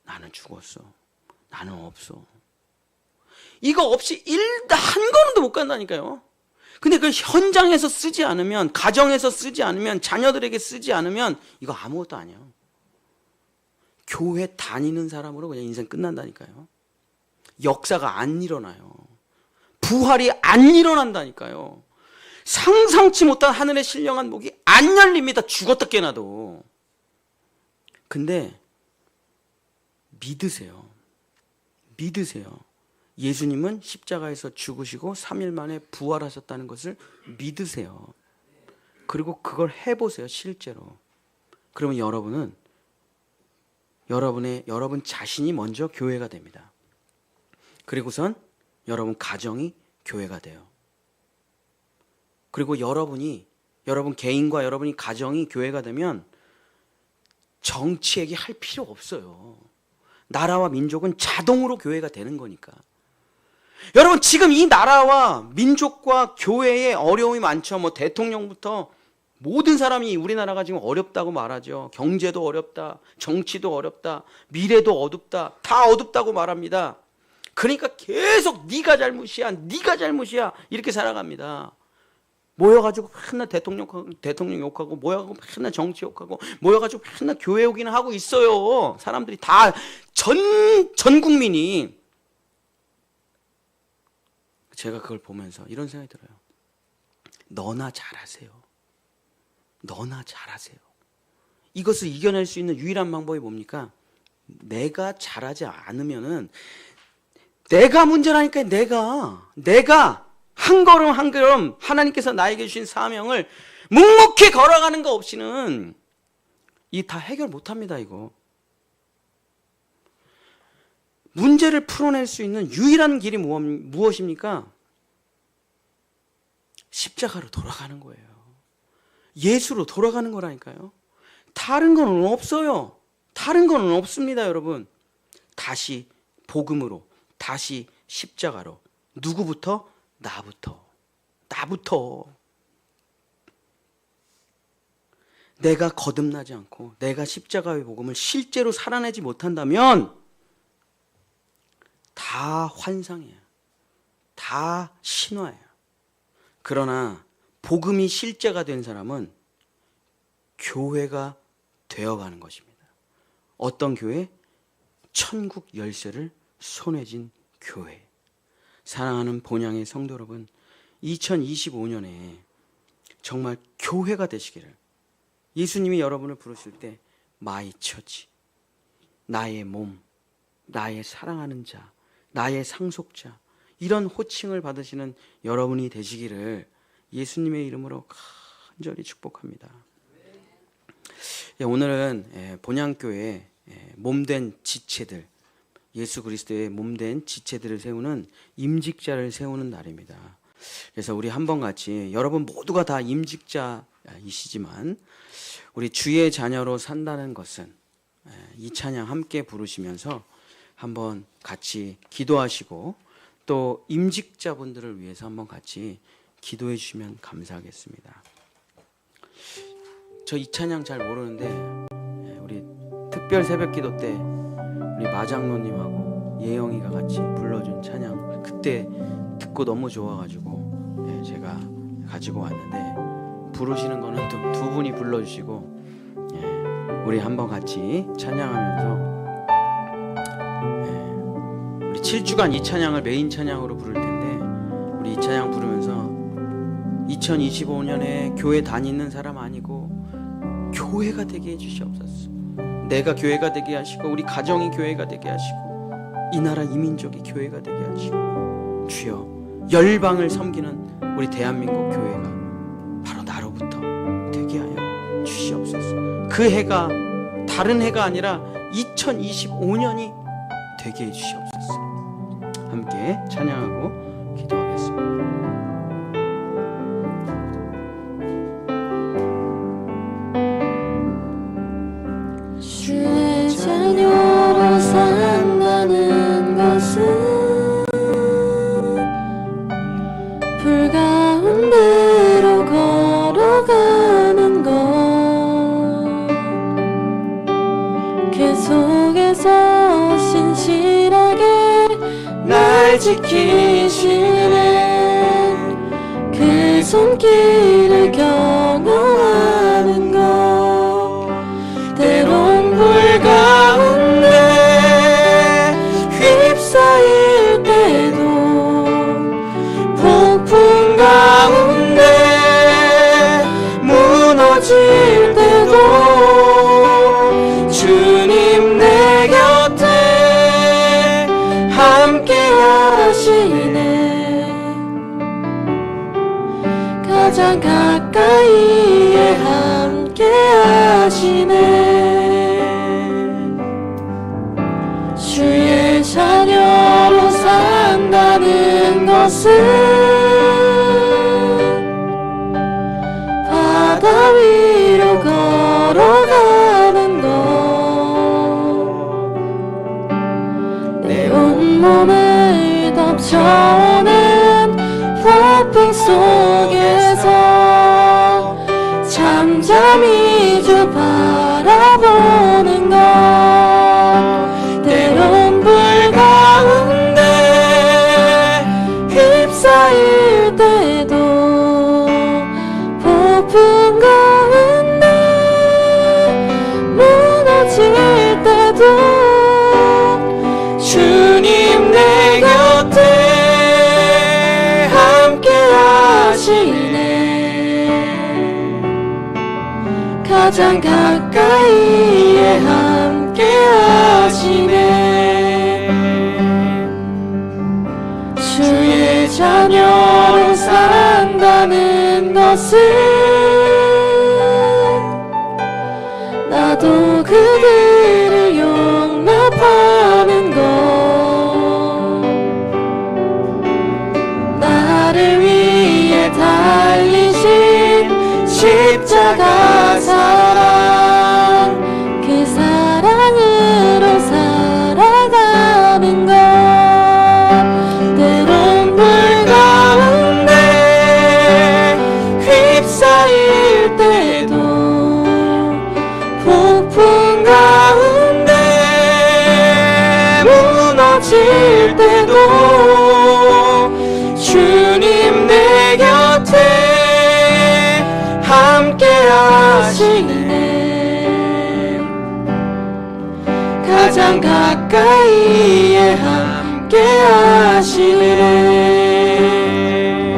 나는 죽었어. 나는 없어. 이거 없이 한 걸음도 못 간다니까요. 근데 그 현장에서 쓰지 않으면, 가정에서 쓰지 않으면, 자녀들에게 쓰지 않으면 이거 아무것도 아니에요. 교회 다니는 사람으로 그냥 인생 끝난다니까요. 역사가 안 일어나요. 부활이 안 일어난다니까요. 상상치 못한 하늘의 신령한 목이 안 열립니다. 죽었다 깨나도. 근데 믿으세요. 믿으세요. 예수님은 십자가에서 죽으시고 3일 만에 부활하셨다는 것을 믿으세요. 그리고 그걸 해보세요. 실제로. 그러면 여러분 자신이 먼저 교회가 됩니다. 그리고선 여러분 가정이 교회가 돼요. 그리고 여러분 개인과 여러분이 가정이 교회가 되면 정치 얘기할 필요 없어요. 나라와 민족은 자동으로 교회가 되는 거니까. 여러분 지금 이 나라와 민족과 교회에 어려움이 많죠. 뭐 대통령부터 모든 사람이 우리나라가 지금 어렵다고 말하죠. 경제도 어렵다, 정치도 어렵다, 미래도 어둡다, 다 어둡다고 말합니다. 그러니까 계속 네가 잘못이야 이렇게 살아갑니다. 모여가지고 맨날 대통령 욕하고, 모여가지고 맨날 정치 욕하고, 모여가지고 맨날 교회 욕이나 하고 있어요. 사람들이 다 전 국민이. 제가 그걸 보면서 이런 생각이 들어요. 너나 잘하세요. 이것을 이겨낼 수 있는 유일한 방법이 뭡니까? 내가 잘하지 않으면은 내가 문제라니까요. 내가 한 걸음 한 걸음 하나님께서 나에게 주신 사명을 묵묵히 걸어가는 거 없이는 이 다 해결 못합니다. 이거. 문제를 풀어낼 수 있는 유일한 길이 무엇입니까? 십자가로 돌아가는 거예요. 예수로 돌아가는 거라니까요. 다른 건 없어요. 다른 건 없습니다, 여러분. 다시 복음으로, 다시 십자가로. 누구부터? 나부터. 내가 거듭나지 않고 내가 십자가의 복음을 실제로 살아내지 못한다면 다 환상이에요. 다 신화예요. 그러나 복음이 실제가 된 사람은 교회가 되어가는 것입니다. 어떤 교회? 천국 열쇠를 손에 쥔 교회. 사랑하는 본향의 성도 여러분, 2025년에 정말 교회가 되시기를. 예수님이 여러분을 부르실 때 마이 처치, 나의 몸, 나의 사랑하는 자, 나의 상속자, 이런 호칭을 받으시는 여러분이 되시기를 예수님의 이름으로 간절히 축복합니다. 오늘은 본향교회 몸된 지체들, 예수 그리스도의 몸된 지체들을 세우는 임직자를 세우는 날입니다. 그래서 우리 한번 같이, 여러분 모두가 다 임직자이시지만 우리 주의 자녀로 산다는 것은, 이 찬양 함께 부르시면서 한번 같이 기도하시고 또 임직자분들을 위해서 한번 같이 기도해 주시면 감사하겠습니다. 저 이 찬양 잘 모르는데 우리 특별 새벽 기도 때 우리 마장로님하고 예영이가 같이 불러준 찬양, 그때 듣고 너무 좋아가지고 제가 가지고 왔는데, 부르시는 거는 두 분이 불러주시고 우리 한번 같이 찬양하면서 우리 7주간 이 찬양을 메인 찬양으로 부를 텐데, 우리 이 찬양 부르면서 2025년에 교회 다니는 사람 아니고 교회가 되게 해주시옵소서. 내가 교회가 되게 하시고 우리 가정이 교회가 되게 하시고 이 나라 이민족이 교회가 되게 하시고, 주여 열방을 섬기는 우리 대한민국 교회가 바로 나로부터 되게 하여 주시옵소서. 그 해가 다른 해가 아니라 2025년이 되게 해주시옵소서. 함께 찬양하고 기도하겠습니다. 주의 자녀로 산다는 것은 불 가운데로 걸어가는 것, 그 속에서 신실하게 날 지키시는 그 손길을 경험하는 것 때론 불 가운데 휩싸일 때도 폭풍 가운데 무너질 때도 주님 내 곁에 함께 하시네. 가장 가까이에 함께 하시네. 주의 자녀로 산다는 것은 바다 위로 걸어가는 것 내 온몸을 덮쳐오는 폭풍 속에서 잠잠히 주 바라보는 것 때론 불 가운데 휩싸일 때도 폭풍 가운데 무너질 때도 주님 내 곁에 함께 하시네. 가장 가까이에 함께 하시네. 주의 자녀로 산다는 것은 나도 그들을 용납하는 것 나를 위해 달리신 십자가 사랑 그 사랑으로 살아가는 것 때론 불 가운데 휩싸일 때도 폭풍 가운데 무너질 때도 주님 내 곁에 함께 하시네. 가장 가까이에 함께 하시네.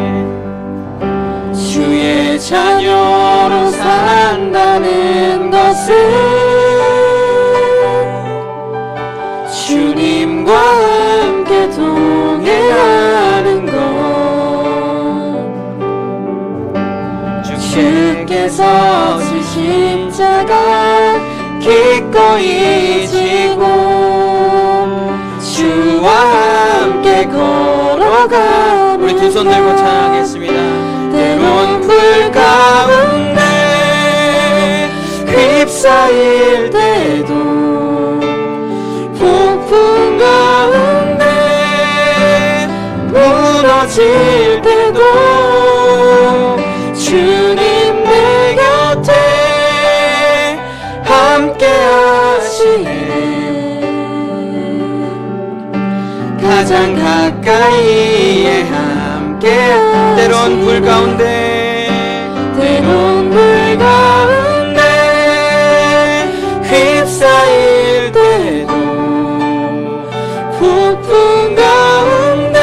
주의 자녀로 산다는 것은 주님과 함께 동행하는 것 주께서 지신 십자가 기꺼이 지고 주와 함께 걸어가 우리 두 손 들고 찬양하겠습니다. 때론 불 가운데 휩싸일 때도 폭풍 가운데 무너질 때도 주님 내 곁에 함께 하시네. 가장 가까이에 함께 때론 불 가운데 때론 불 가운데 휩싸일 때도 폭풍 가운데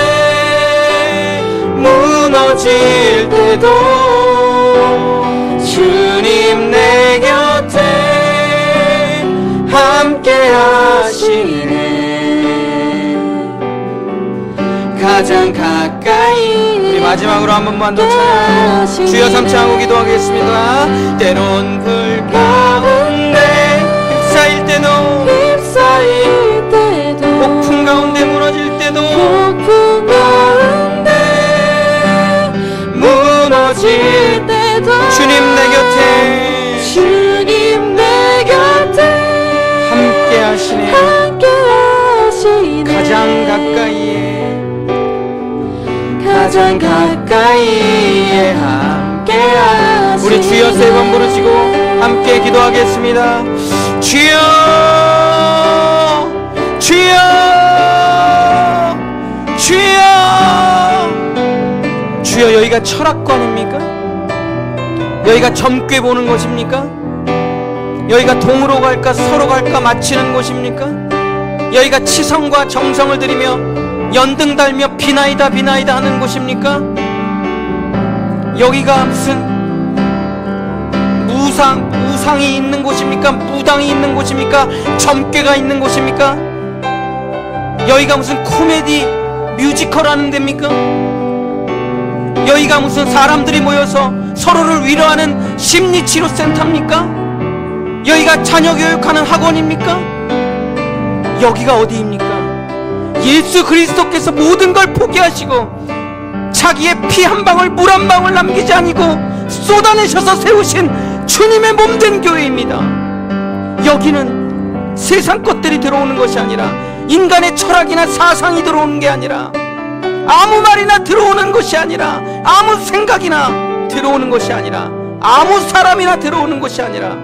무너질 때도 주님 내 곁에 함께 하시네. 가장 가까이 우리 마지막으로 한 번만 더 찬양 주여 삼창하고 기도하겠습니다. 때론 불 가운데 휩싸일 때도 폭풍 가운데 무너질 때도 폭풍 가운데 무너질 때도 주님 내 곁에 주님 내 곁에 함께 하시네. 함께 하시네. 가장 가까이에 가장 가까이에 함께 하시네. 우리 주여 세 번 부르시고 함께 기도하겠습니다. 주여 주여 주여 주여 여기가 철학관입니까? 여기가 젊게 보는 것입니까? 여기가 동으로 갈까 서로 갈까 맞히는 곳입니까? 여기가 치성과 정성을 들이며 연등 달며 비나이다 비나이다 하는 곳입니까? 여기가 무슨 우상이 있는 곳입니까? 무당이 있는 곳입니까? 점괘가 있는 곳입니까? 여기가 무슨 코미디 뮤지컬 하는 데입니까? 여기가 무슨 사람들이 모여서 서로를 위로하는 심리치료센터입니까? 여기가 자녀 교육하는 학원입니까? 여기가 어디입니까? 예수 그리스도께서 모든 걸 포기하시고 자기의 피 한 방울 물 한 방울 남기지 아니고 쏟아내셔서 세우신 주님의 몸된 교회입니다. 여기는 세상 것들이 들어오는 것이 아니라 인간의 철학이나 사상이 들어오는 게 아니라 아무 말이나 들어오는 것이 아니라 아무 생각이나 들어오는 것이 아니라 아무 사람이나 들어오는 것이 아니라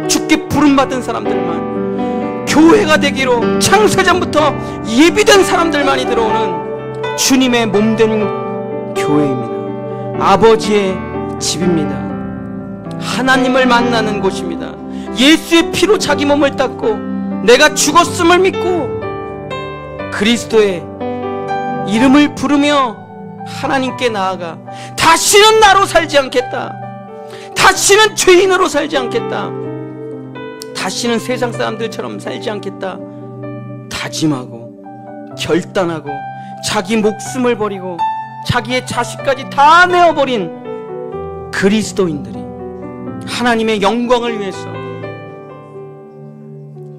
주께 부름받은 사람들만, 교회가 되기로 창세전부터 예비된 사람들만이 들어오는 주님의 몸된 교회입니다. 아버지의 집입니다. 하나님을 만나는 곳입니다. 예수의 피로 자기 몸을 닦고 내가 죽었음을 믿고 그리스도의 이름을 부르며 하나님께 나아가 다시는 나로 살지 않겠다, 다시는 죄인으로 살지 않겠다, 다시는 세상 사람들처럼 살지 않겠다 다짐하고 결단하고 자기 목숨을 버리고 자기의 자식까지 다 내어버린 그리스도인들이 하나님의 영광을 위해서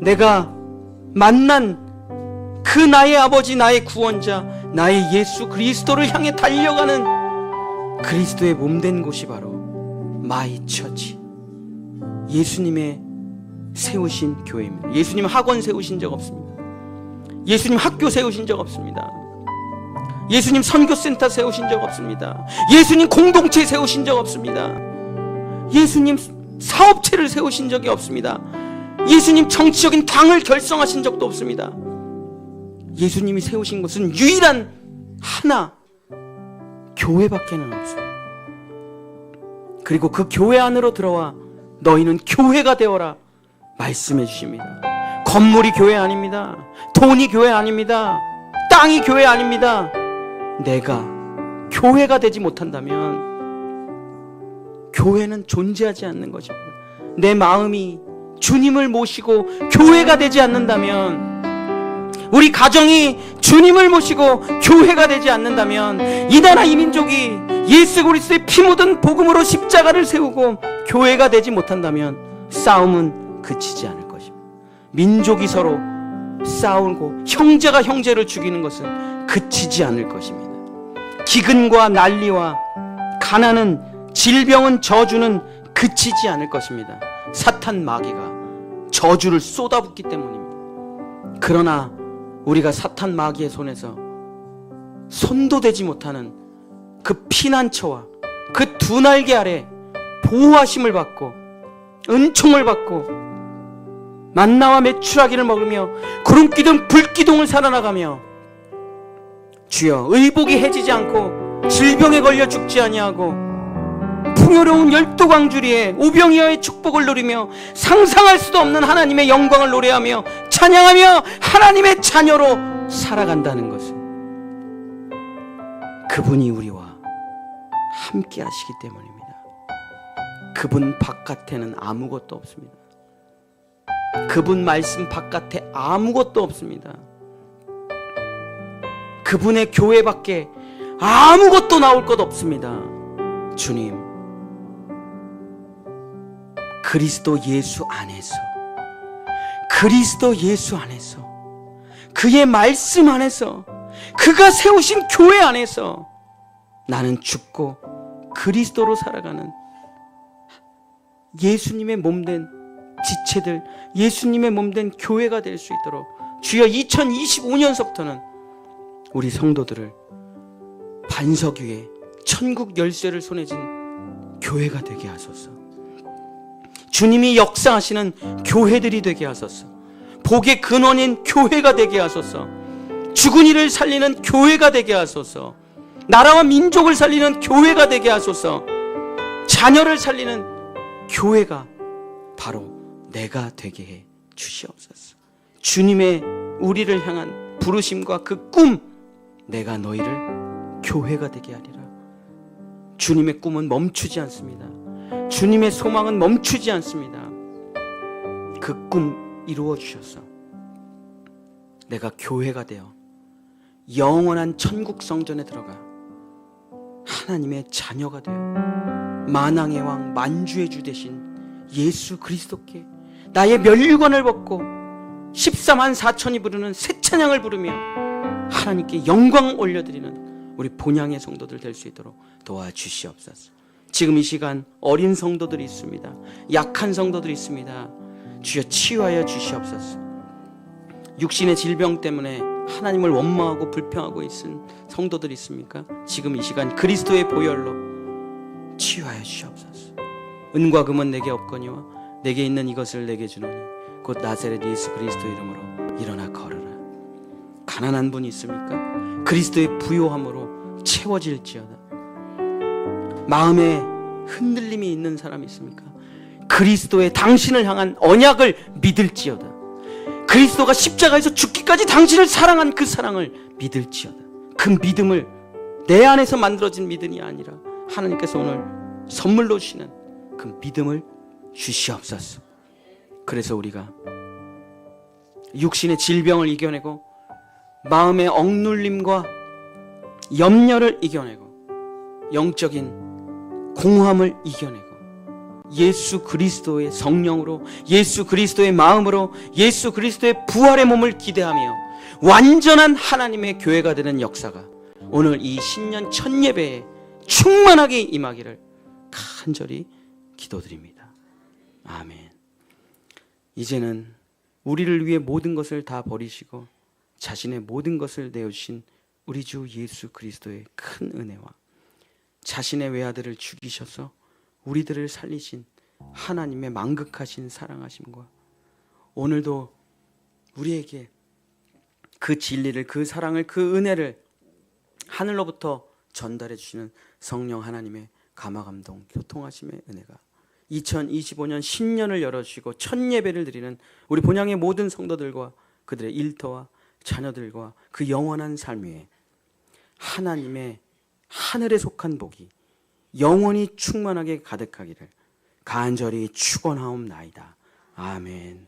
내가 만난 그 나의 아버지, 나의 구원자, 나의 예수 그리스도를 향해 달려가는 그리스도의 몸된 곳이 바로 마이 처치, 예수님의 세우신 교회입니다. 예수님 학원 세우신 적 없습니다. 예수님 학교 세우신 적 없습니다. 예수님 선교센터 세우신 적 없습니다. 예수님 공동체 세우신 적 없습니다. 예수님 사업체를 세우신 적이 없습니다. 예수님 정치적인 당을 결성하신 적도 없습니다. 예수님이 세우신 것은 유일한 하나, 교회밖에는 없어요. 그리고 그 교회 안으로 들어와 너희는 교회가 되어라 말씀해 주십니다. 건물이 교회 아닙니다. 돈이 교회 아닙니다. 땅이 교회 아닙니다. 내가 교회가 되지 못한다면 교회는 존재하지 않는 것입니다. 내 마음이 주님을 모시고 교회가 되지 않는다면, 우리 가정이 주님을 모시고 교회가 되지 않는다면, 이 나라 이 민족이 예수 그리스도의 피 묻은 복음으로 십자가를 세우고 교회가 되지 못한다면 싸움은 그치지 않을 것입니다. 민족이 서로 싸우고 형제가 형제를 죽이는 것은 그치지 않을 것입니다. 기근과 난리와 가난은, 질병은, 저주는 그치지 않을 것입니다. 사탄 마귀가 저주를 쏟아붓기 때문입니다. 그러나 우리가 사탄 마귀의 손에서 손도 대지 못하는 그 피난처와 그 두 날개 아래 보호하심을 받고 은총을 받고 만나와 메추라기를 먹으며 구름기둥 불기둥을 살아나가며 주여 의복이 해지지 않고 질병에 걸려 죽지 아니하고 풍요로운 열두광주리에 오병이어의 축복을 누리며 상상할 수도 없는 하나님의 영광을 노래하며 찬양하며 하나님의 자녀로 살아간다는 것은 그분이 우리와 함께 하시기 때문입니다. 그분 바깥에는 아무것도 없습니다. 그분 말씀 바깥에 아무것도 없습니다. 그분의 교회밖에 아무것도 나올 것 없습니다. 주님, 그리스도 예수 안에서, 그리스도 예수 안에서, 그의 말씀 안에서, 그가 세우신 교회 안에서 나는 죽고 그리스도로 살아가는 예수님의 몸된 지체들, 예수님의 몸된 교회가 될 수 있도록 주여 2025년서부터는 우리 성도들을 반석 위에 천국 열쇠를 손에 쥔 교회가 되게 하소서. 주님이 역사하시는 교회들이 되게 하소서. 복의 근원인 교회가 되게 하소서. 죽은 이를 살리는 교회가 되게 하소서. 나라와 민족을 살리는 교회가 되게 하소서. 자녀를 살리는 교회가 바로 내가 되게 해 주시옵소서. 주님의 우리를 향한 부르심과 그 꿈, 내가 너희를 교회가 되게 하리라. 주님의 꿈은 멈추지 않습니다. 주님의 소망은 멈추지 않습니다. 그 꿈 이루어 주셔서 내가 교회가 되어 영원한 천국 성전에 들어가 하나님의 자녀가 되어 만왕의 왕 만주의 주 되신 예수 그리스도께 나의 멸류관을 벗고 14만 4천이 부르는 새 찬양을 부르며 하나님께 영광 올려드리는 우리 본향의 성도들 될 수 있도록 도와주시옵소서. 지금 이 시간 어린 성도들이 있습니다. 약한 성도들이 있습니다. 주여 치유하여 주시옵소서. 육신의 질병 때문에 하나님을 원망하고 불평하고 있는 성도들이 있습니까? 지금 이 시간 그리스도의 보혈로 치유하여 주시옵소서. 은과 금은 내게 없거니와 내게 있는 이것을 내게 주노니 곧 나사렛 예수 그리스도 이름으로 일어나 걸으라. 가난한 분이 있습니까? 그리스도의 부요함으로 채워질지어다. 마음에 흔들림이 있는 사람이 있습니까? 그리스도의 당신을 향한 언약을 믿을지어다. 그리스도가 십자가에서 죽기까지 당신을 사랑한 그 사랑을 믿을지어다. 그 믿음을 내 안에서 만들어진 믿음이 아니라 하나님께서 오늘 선물로 주시는 그 믿음을 주시옵소서. 그래서 우리가 육신의 질병을 이겨내고 마음의 억눌림과 염려를 이겨내고 영적인 공허함을 이겨내고 예수 그리스도의 성령으로, 예수 그리스도의 마음으로, 예수 그리스도의 부활의 몸을 기대하며 완전한 하나님의 교회가 되는 역사가 오늘 이 신년 첫 예배에 충만하게 임하기를 간절히 기도드립니다. 아멘. 이제는 우리를 위해 모든 것을 다 버리시고 자신의 모든 것을 내어주신 우리 주 예수 그리스도의 큰 은혜와 자신의 외아들을 죽이셔서 우리들을 살리신 하나님의 만극하신 사랑하심과 오늘도 우리에게 그 진리를, 그 사랑을, 그 은혜를 하늘로부터 전달해 주시는 성령 하나님의 감화감동 교통하심의 은혜가 2025년 신년을 열어주시고 첫 예배를 드리는 우리 본향의 모든 성도들과 그들의 일터와 자녀들과 그 영원한 삶 위에 하나님의 하늘에 속한 복이 영원히 충만하게 가득하기를 간절히 축원하옵나이다. 아멘.